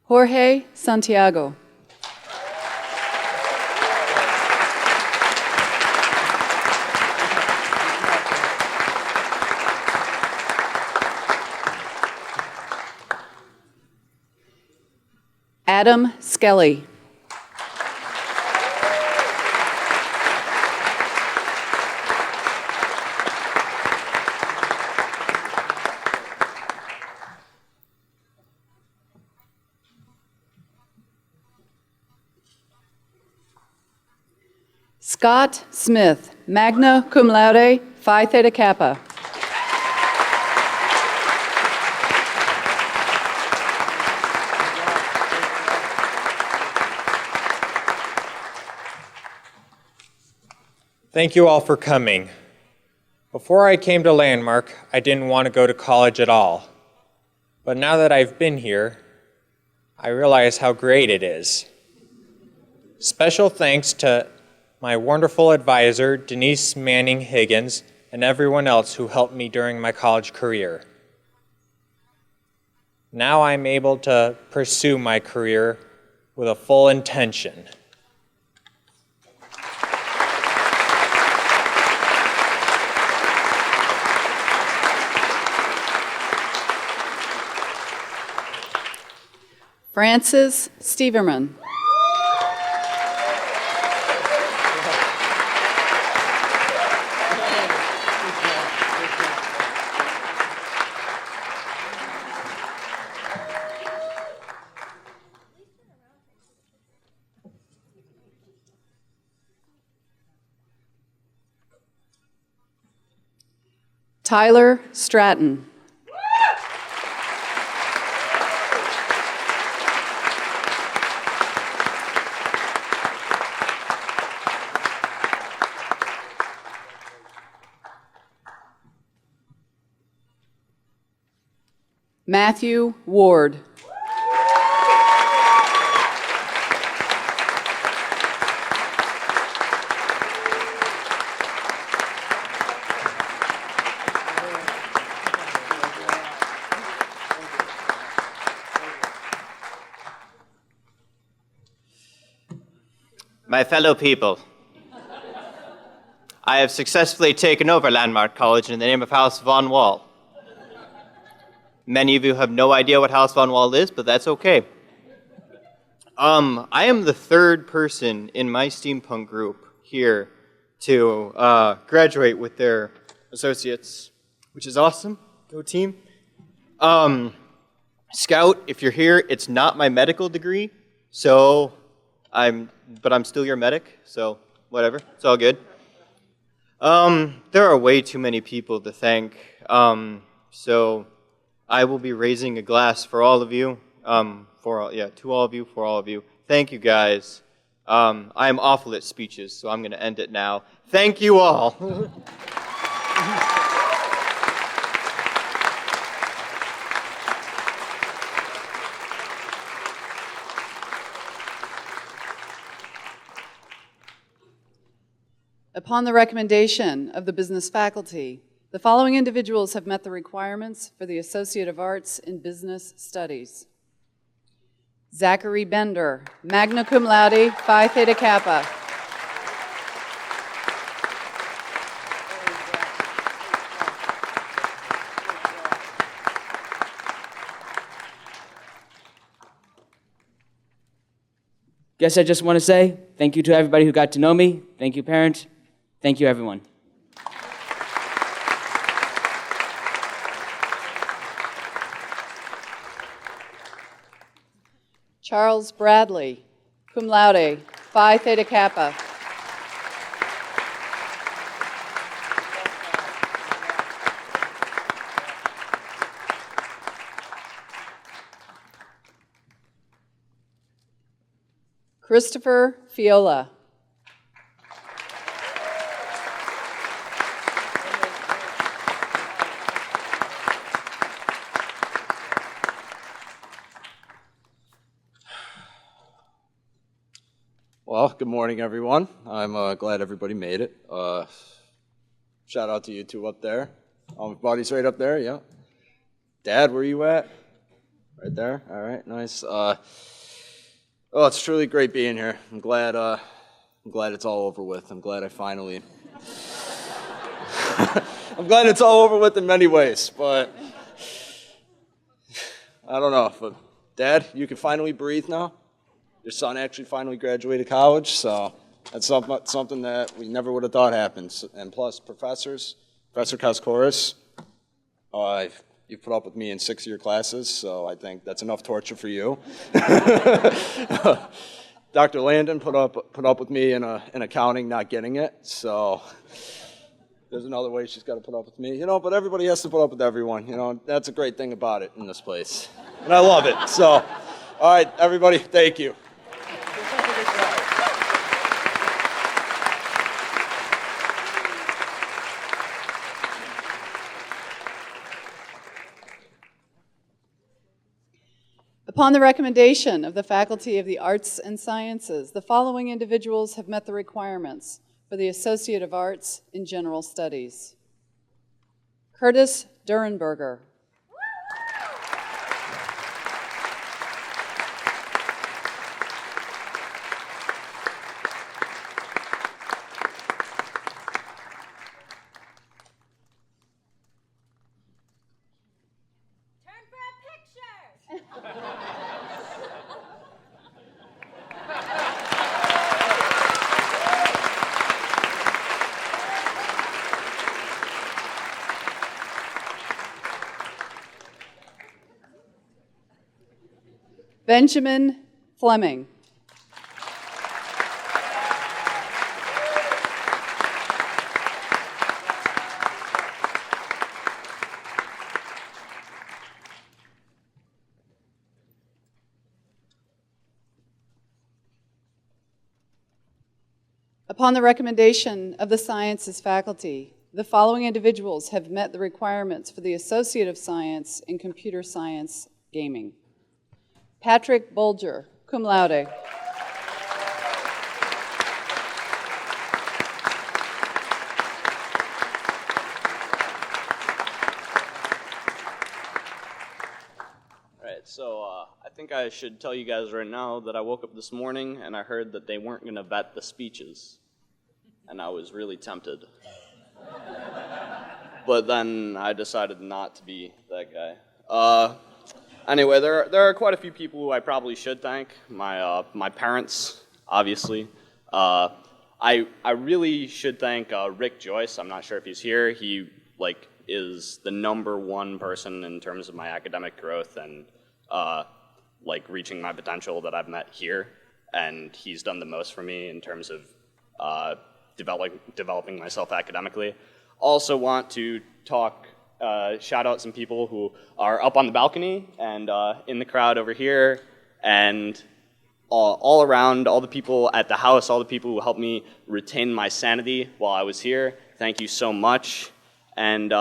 Jorge Santiago. Adam Skelly. Scott Smith, magna cum laude, Phi Theta Kappa. Thank you all for coming. Before I came to Landmark, I didn't want to go to college at all. But now that I've been here, I realize how great it is. Special thanks to my wonderful advisor, Denise Manning Higgins, and everyone else who helped me during my college career. Now I'm able to pursue my career with a full intention. Francis Steverman. Tyler Stratton. Matthew Ward. My fellow people, I have successfully taken over Landmark College in the name of House Von Wall. Many of you have no idea what House Von Wall is, but that's okay. I am the third person in my steampunk group here to graduate with their associates, which is awesome. Go team. Scout, if you're here, it's not my medical degree, so but I'm still your medic, so whatever, it's all good. There are way too many people to thank, so I will be raising a glass for all of you, to all of you, for all of you. Thank you guys. I am awful at speeches, so I'm going to end it now. Thank you all. Upon the recommendation of the business faculty, the following individuals have met the requirements for the Associate of Arts in Business Studies. Zachary Bender, magna cum laude, Phi Theta Kappa. Guess I just want to say thank you to everybody who got to know me. Thank you, parents. Thank you, everyone. Charles Bradley, cum laude, Phi Theta Kappa. Christopher Fiola. Well, good morning, everyone. I'm glad everybody made it. Shout out to you two up there. My buddy's right up there, yeah. Dad, where you at? Right there? All right, nice. Oh, it's truly great being here. I'm glad it's all over with. I'm glad I finally... I'm glad it's all over with in many ways, but... I don't know. But Dad, you can finally breathe now? Your son actually finally graduated college, so that's something that we never would have thought happened. And plus, Professor Kaskoris, you put up with me in 6 of your classes, so I think that's enough torture for you. Dr. Landon put up with me in accounting, not getting it, so there's another way she's got to put up with me. But everybody has to put up with everyone. That's a great thing about it in this place, and I love it. So, all right, everybody, thank you. Upon the recommendation of the Faculty of the Arts and Sciences, the following individuals have met the requirements for the Associate of Arts in General Studies. Curtis Durenberger. Benjamin Fleming. Upon the recommendation of the Sciences faculty, the following individuals have met the requirements for the Associate of Science in Computer Science Gaming. Patrick Bolger, cum laude. So I think I should tell you guys right now that I woke up this morning and I heard that they weren't going to vet the speeches. And I was really tempted. But then I decided not to be that guy. Anyway, there are quite a few people who I probably should thank. My parents, obviously. I really should thank Rick Joyce. I'm not sure if he's here. He is the #1 person in terms of my academic growth and reaching my potential that I've met here, and he's done the most for me in terms of developing myself academically. Also want to shout out some people who are up on the balcony and in the crowd over here, and all around, all the people at the house, all the people who helped me retain my sanity while I was here. Thank you so much. And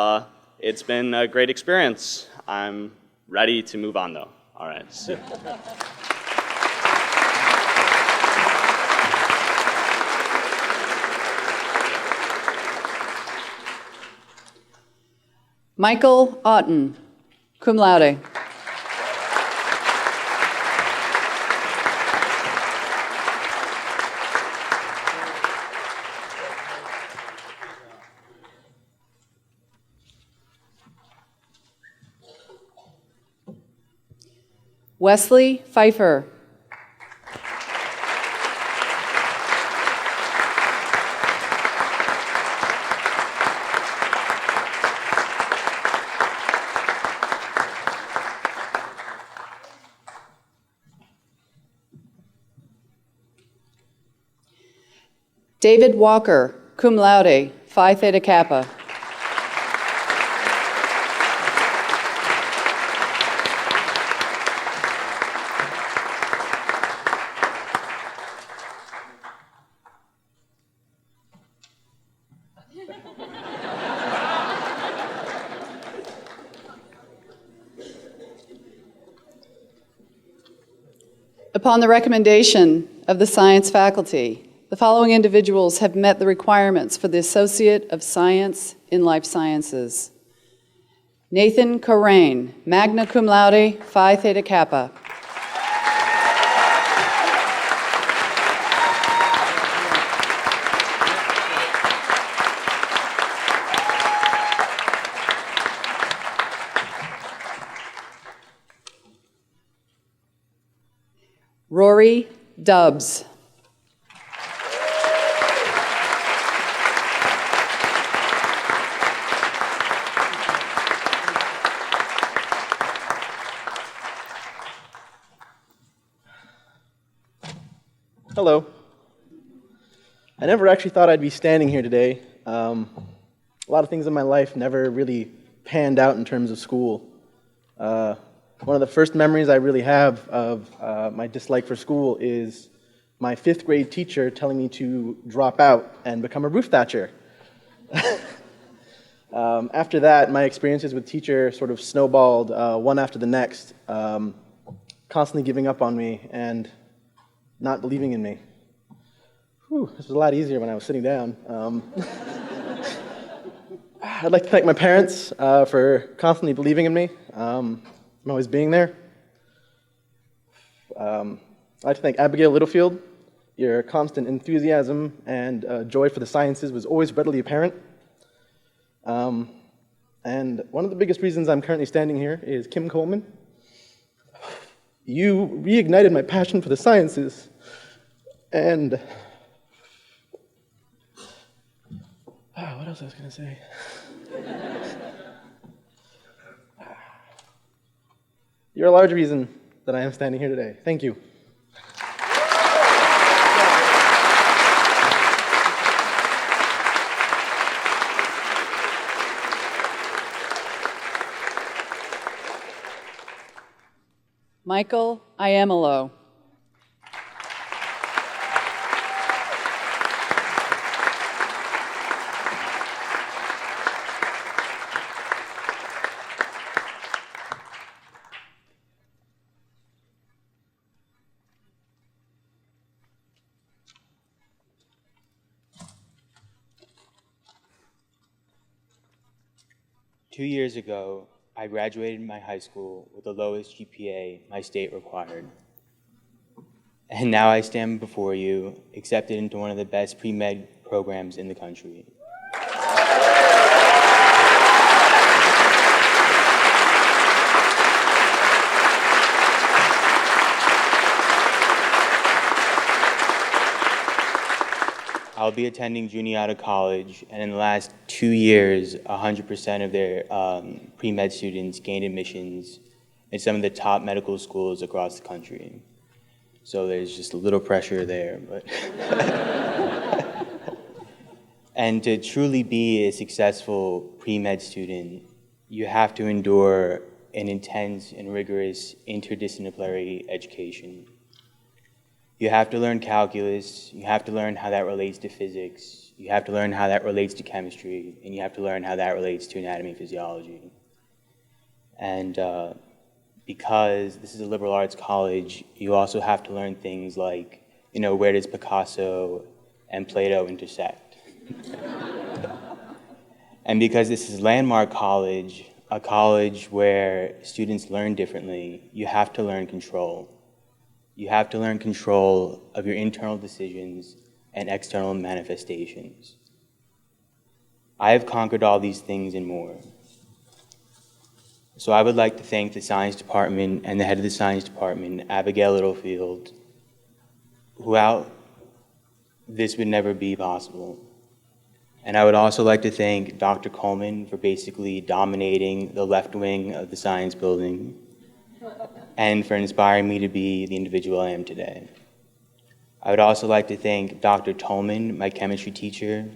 it's been a great experience. I'm ready to move on, though. All right. See you. Michael Otten, cum laude. Wesley Pfeiffer. David Walker, cum laude, Phi Theta Kappa. Upon the recommendation of the science faculty, the following individuals have met the requirements for the Associate of Science in Life Sciences. Nathan Corain, magna cum laude, Phi Theta Kappa. Rory Dubbs. Hello. I never actually thought I'd be standing here today. A lot of things in my life never really panned out in terms of school. One of the first memories I really have of my dislike for school is my 5th grade teacher telling me to drop out and become a roof thatcher. After that, my experiences with teacher sort of snowballed one after the next, constantly giving up on me and not believing in me. Whew, this was a lot easier when I was sitting down. I'd like to thank my parents for constantly believing in me, and always being there. I'd like to thank Abigail Littlefield. Your constant enthusiasm and joy for the sciences was always readily apparent. And one of the biggest reasons I'm currently standing here is Kim Coleman. You reignited my passion for the sciences, and what else I was going to say? You're a large reason that I am standing here today. Thank you. Michael Iamolo. Two years ago, I graduated my high school with the lowest GPA my state required. And now I stand before you, accepted into one of the best pre-med programs in the country. I'll be attending Juniata College, and in the last 2 years, 100% of their pre-med students gained admissions in some of the top medical schools across the country. So there's just a little pressure there, but and to truly be a successful pre-med student, you have to endure an intense and rigorous interdisciplinary education. You have to learn calculus, you have to learn how that relates to physics, you have to learn how that relates to chemistry, and you have to learn how that relates to anatomy and physiology. And because this is a liberal arts college, you also have to learn things like, where does Picasso and Plato intersect? And because this is Landmark College, a college where students learn differently, you have to learn control. You have to learn control of your internal decisions and external manifestations. I have conquered all these things and more. So I would like to thank the science department and the head of the science department, Abigail Littlefield, without this would never be possible. And I would also like to thank Dr. Coleman for basically dominating the left wing of the science building and for inspiring me to be the individual I am today. I would also like to thank Dr. Tolman, my chemistry teacher.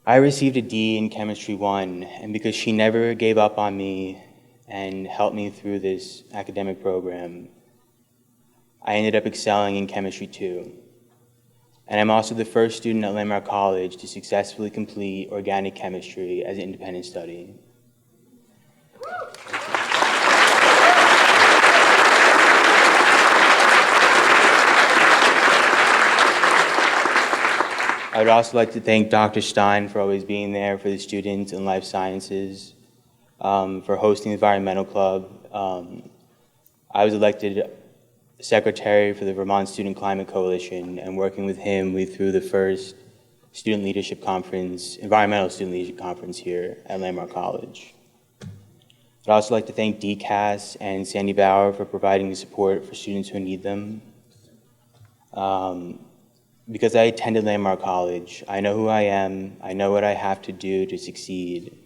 I received a D in Chemistry 1, and because she never gave up on me and helped me through this academic program, I ended up excelling in Chemistry 2. And I'm also the first student at Landmark College to successfully complete organic chemistry as an independent study. I would also like to thank Dr. Stein for always being there for the students in life sciences, for hosting the environmental club. I was elected secretary for the Vermont Student Climate Coalition, and working with him, we threw the first student leadership conference, environmental student leadership conference here at Landmark College. I'd also like to thank DCAS and Sandy Bauer for providing the support for students who need them. Because I attended Landmark College, I know who I am, I know what I have to do to succeed,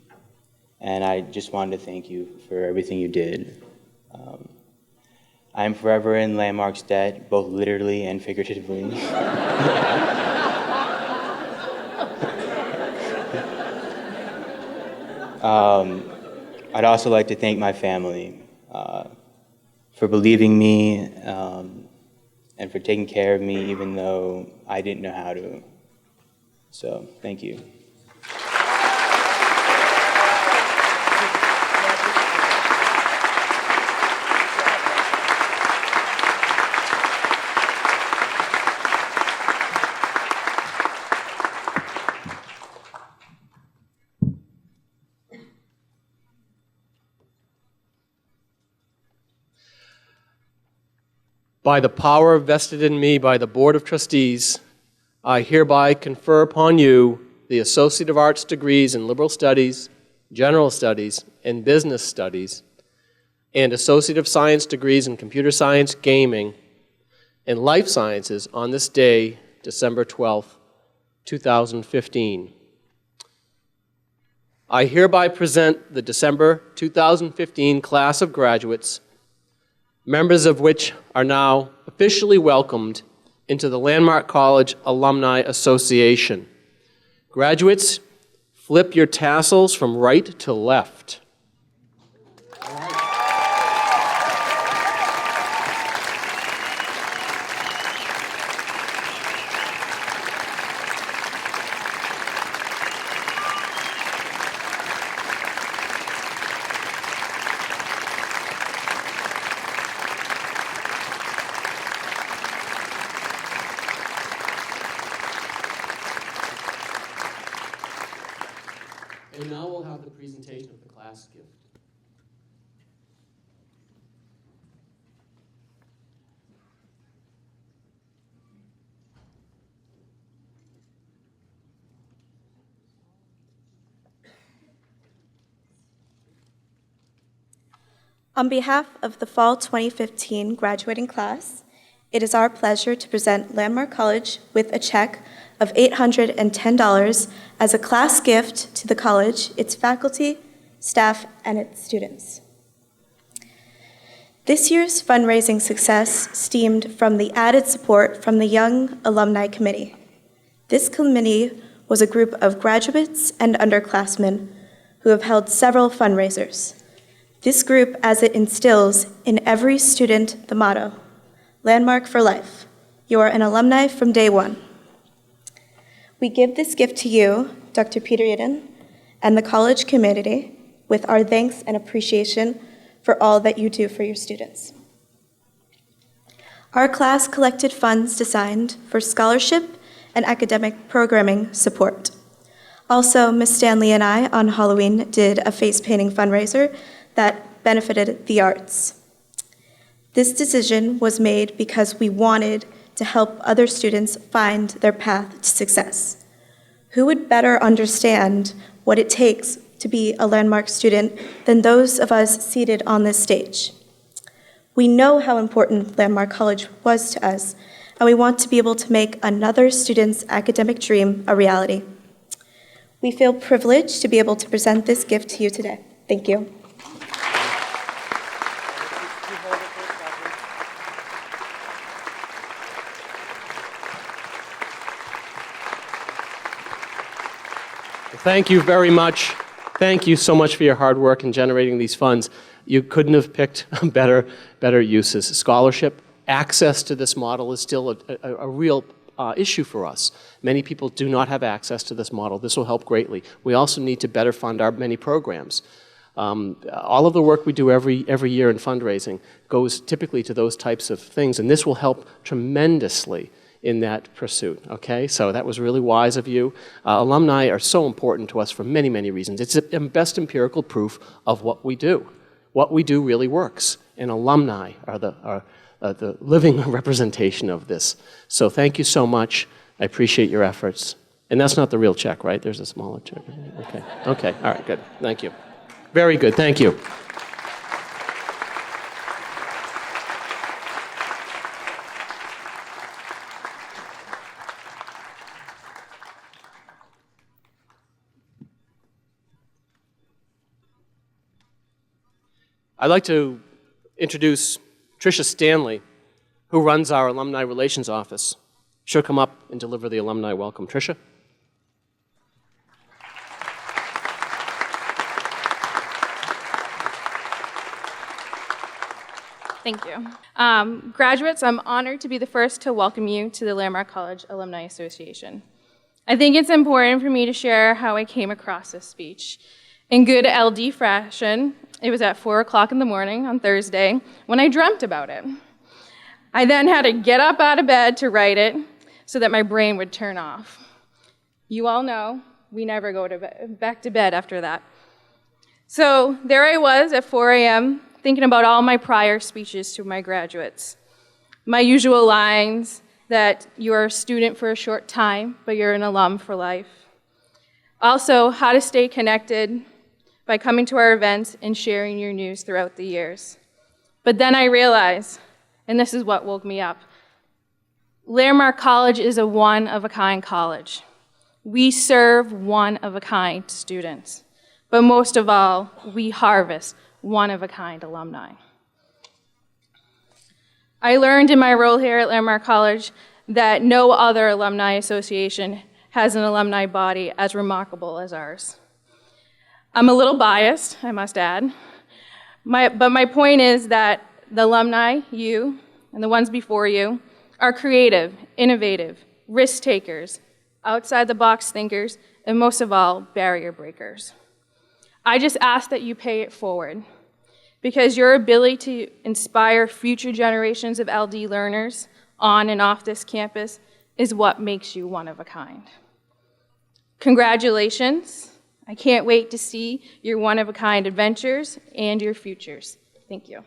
and I just wanted to thank you for everything you did. I am forever in Landmark's debt, both literally and figuratively. I'd also like to thank my family for believing me and for taking care of me even though I didn't know how to. So, thank you. By the power vested in me by the Board of Trustees, I hereby confer upon you the Associate of Arts degrees in Liberal Studies, General Studies, and Business Studies, and Associate of Science degrees in Computer Science, Gaming, and Life Sciences on this day, December 12th, 2015. I hereby present the December 2015 class of graduates, members of which are now officially welcomed into the Landmark College Alumni Association. Graduates, flip your tassels from right to left. And now we'll have the presentation of the class gift. On behalf of the Fall 2015 graduating class, it is our pleasure to present Landmark College with a check of $810 as a class gift to the college, its faculty, staff, and its students. This year's fundraising success stemmed from the added support from the Young Alumni Committee. This committee was a group of graduates and underclassmen who have held several fundraisers. This group, as it instills in every student the motto, Landmark for life. You are an alumni from day one. We give this gift to you, Dr. Peter Eden, and the college community with our thanks and appreciation for all that you do for your students. Our class collected funds designed for scholarship and academic programming support. Also, Ms. Stanley and I on Halloween did a face painting fundraiser that benefited the arts. This decision was made because we wanted to help other students find their path to success. Who would better understand what it takes to be a Landmark student than those of us seated on this stage? We know how important Landmark College was to us, and we want to be able to make another student's academic dream a reality. We feel privileged to be able to present this gift to you today. Thank you. Thank you very much. Thank you so much for your hard work in generating these funds. You couldn't have picked better uses. Scholarship, access to this model is still a real issue for us. Many people do not have access to this model. This will help greatly. We also need to better fund our many programs. All of the work we do every year in fundraising goes typically to those types of things, and this will help tremendously in that pursuit, okay? So that was really wise of you. Alumni are so important to us for many, many reasons. It's the best empirical proof of what we do. What we do really works, and alumni are the living representation of this. So thank you so much. I appreciate your efforts. And that's not the real check, right? There's a smaller check. Okay, okay, all right, good. Thank you. Very good, thank you. I'd like to introduce Tricia Stanley, who runs our Alumni Relations Office. She'll come up and deliver the alumni welcome. Tricia? Thank you. Graduates, I'm honored to be the first to welcome you to the Landmark College Alumni Association. I think it's important for me to share how I came across this speech. In good LD fashion, it was at 4 o'clock in the morning on Thursday when I dreamt about it. I then had to get up out of bed to write it so that my brain would turn off. You all know we never go back to bed after that. So there I was at 4 a.m. thinking about all my prior speeches to my graduates. My usual lines that you're a student for a short time, but you're an alum for life. Also, how to stay connected by coming to our events and sharing your news throughout the years. But then I realized, and this is what woke me up, Landmark College is a one-of-a-kind college. We serve one-of-a-kind students. But most of all, we harvest one-of-a-kind alumni. I learned in my role here at Landmark College that no other alumni association has an alumni body as remarkable as ours. I'm a little biased, I must add, but my point is that the alumni, you, and the ones before you, are creative, innovative, risk takers, outside-the-box thinkers, and most of all, barrier breakers. I just ask that you pay it forward, because your ability to inspire future generations of LD learners on and off this campus is what makes you one of a kind. Congratulations. I can't wait to see your one-of-a-kind adventures and your futures. Thank you.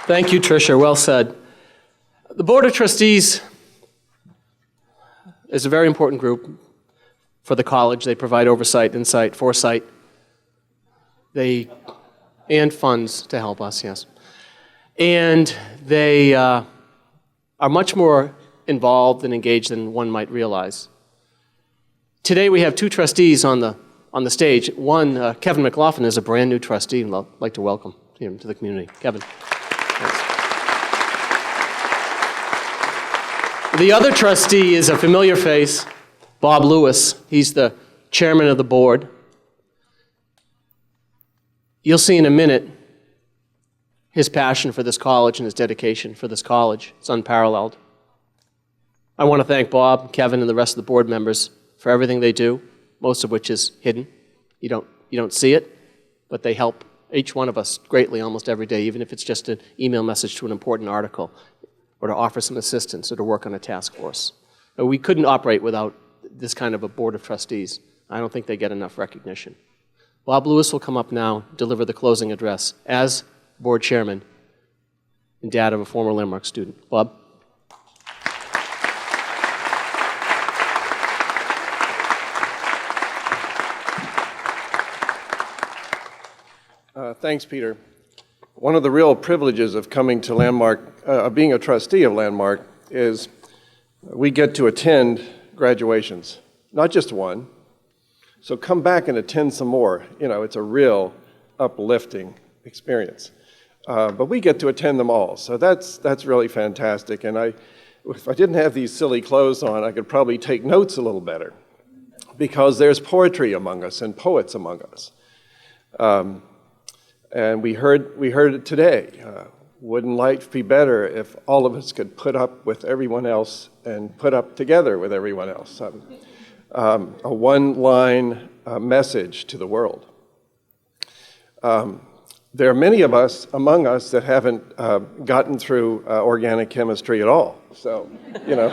Thank you, Tricia. Well said. The Board of Trustees is a very important group for the college. They provide oversight, insight, foresight, and funds to help us, yes. And they are much more involved and engaged than one might realize. Today we have two trustees on the stage. One, Kevin McLaughlin, is a brand new trustee, and I'd like to welcome him to the community. Kevin. Yes. The other trustee is a familiar face, Bob Lewis. He's the chairman of the board. You'll see in a minute his passion for this college and his dedication for this college. It's unparalleled. I want to thank Bob, Kevin, and the rest of the board members for everything they do, most of which is hidden. You don't see it, but they help each one of us greatly almost every day, even if it's just an email message to an important article, or to offer some assistance, or to work on a task force. We couldn't operate without this kind of a board of trustees. I don't think they get enough recognition. Bob Lewis will come up now, deliver the closing address as board chairman and dad of a former Landmark student. Bob? Thanks, Peter. One of the real privileges of coming to Landmark, of being a trustee of Landmark, is we get to attend graduations, not just one. So come back and attend some more. You know, it's a real uplifting experience. But we get to attend them all, so that's really fantastic. And if I didn't have these silly clothes on, I could probably take notes a little better, because there's poetry among us and poets among us. And we heard it today. Wouldn't life be better if all of us could put up with everyone else and put up together with everyone else? A one-line message to the world. There are many of us among us that haven't gotten through organic chemistry at all. So, you know,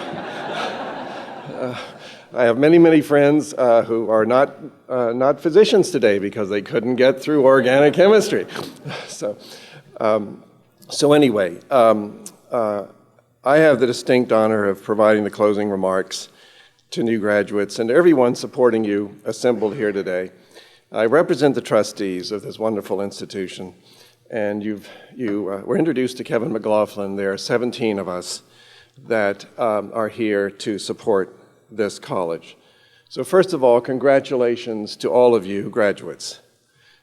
I have many, many friends who are not physicians today because they couldn't get through organic chemistry. So anyway, I have the distinct honor of providing the closing remarks to new graduates and to everyone supporting you assembled here today. I represent the trustees of this wonderful institution, and you were introduced to Kevin McLaughlin. There are 17 of us that are here to support this college. So first of all, congratulations to all of you graduates.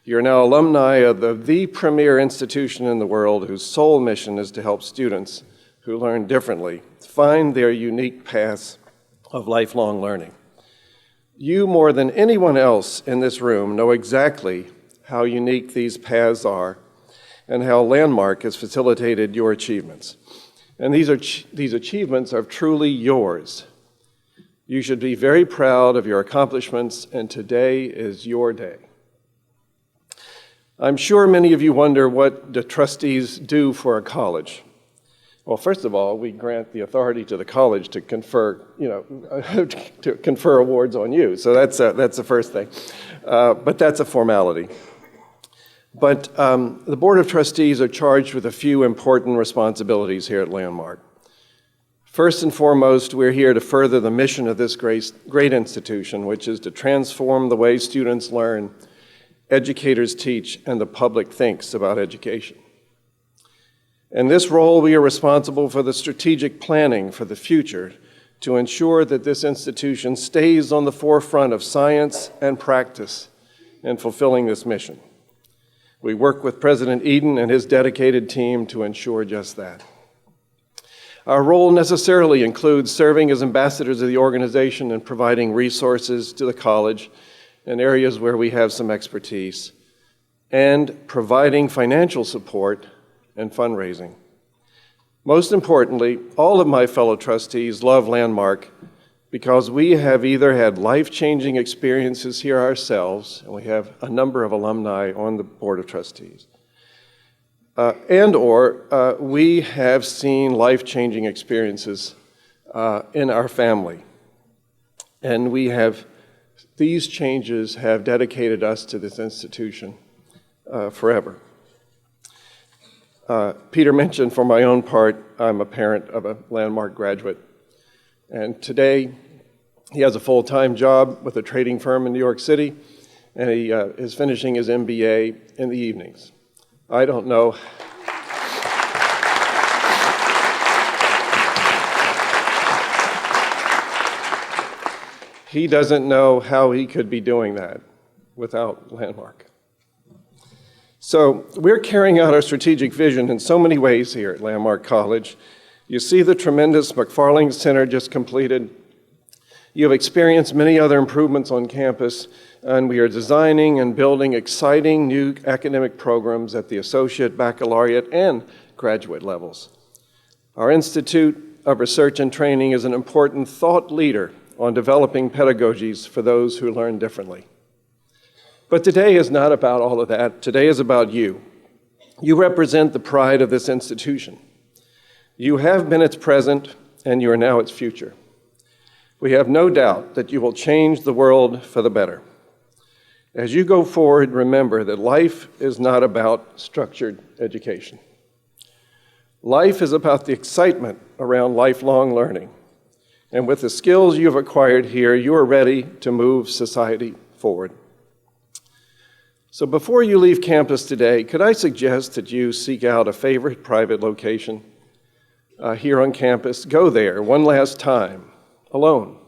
You're now alumni of the premier institution in the world whose sole mission is to help students who learn differently find their unique paths of lifelong learning. You, more than anyone else in this room, know exactly how unique these paths are and how Landmark has facilitated your achievements. And these achievements are truly yours. You should be very proud of your accomplishments, and today is your day. I'm sure many of you wonder what the trustees do for a college. Well, first of all, we grant the authority to the college to confer, to confer awards on you. So that's the first thing. But that's a formality. But the Board of Trustees are charged with a few important responsibilities here at Landmark. First and foremost, we're here to further the mission of this great institution, which is to transform the way students learn, educators teach, and the public thinks about education. In this role, we are responsible for the strategic planning for the future to ensure that this institution stays on the forefront of science and practice in fulfilling this mission. We work with President Eden and his dedicated team to ensure just that. Our role necessarily includes serving as ambassadors of the organization and providing resources to the college in areas where we have some expertise, and providing financial support and fundraising. Most importantly, all of my fellow trustees love Landmark because we have either had life-changing experiences here ourselves, and we have a number of alumni on the Board of Trustees, and/or we have seen life-changing experiences in our family. And these changes have dedicated us to this institution forever. Peter mentioned, for my own part, I'm a parent of a Landmark graduate. And today, he has a full-time job with a trading firm in New York City, and he is finishing his MBA in the evenings. I don't know. He doesn't know how he could be doing that without Landmark. So we're carrying out our strategic vision in so many ways here at Landmark College. You see the tremendous McFarling Center just completed. You have experienced many other improvements on campus, and we are designing and building exciting new academic programs at the associate, baccalaureate, and graduate levels. Our Institute of Research and Training is an important thought leader on developing pedagogies for those who learn differently. But today is not about all of that. Today is about you. You represent the pride of this institution. You have been its present, and you are now its future. We have no doubt that you will change the world for the better. As you go forward, remember that life is not about structured education. Life is about the excitement around lifelong learning. And with the skills you've acquired here, you are ready to move society forward. So before you leave campus today, could I suggest that you seek out a favorite private location here on campus? Go there one last time, alone.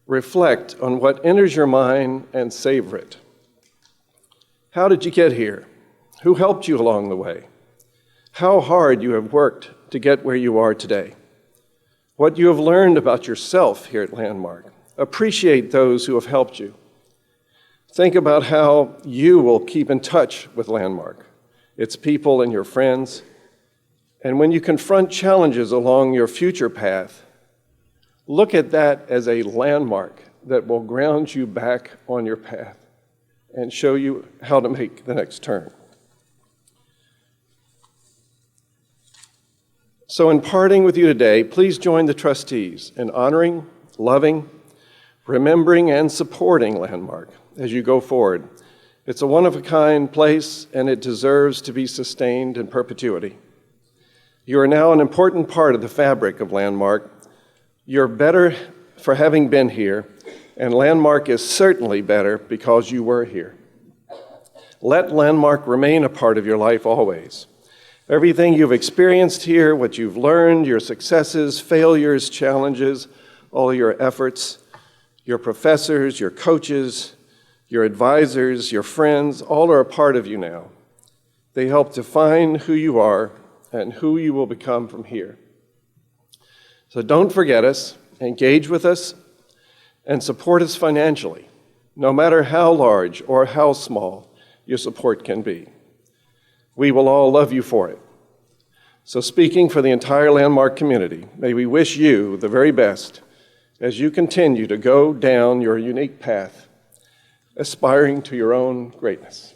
Reflect on what enters your mind and savor it. How did you get here? Who helped you along the way? How hard you have worked to get where you are today? What you have learned about yourself here at Landmark. Appreciate those who have helped you. Think about how you will keep in touch with Landmark, its people and your friends. And when you confront challenges along your future path, look at that as a landmark that will ground you back on your path and show you how to make the next turn. So in parting with you today, please join the trustees in honoring, loving, remembering, and supporting Landmark as you go forward. It's a one-of-a-kind place, and it deserves to be sustained in perpetuity. You are now an important part of the fabric of Landmark. You're better for having been here, and Landmark is certainly better because you were here. Let Landmark remain a part of your life always. Everything you've experienced here, what you've learned, your successes, failures, challenges, all your efforts, your professors, your coaches, your advisors, your friends, all are a part of you now. They help define who you are and who you will become from here. So don't forget us, engage with us, and support us financially, no matter how large or how small your support can be. We will all love you for it. So speaking for the entire Landmark community, may we wish you the very best as you continue to go down your unique path, aspiring to your own greatness.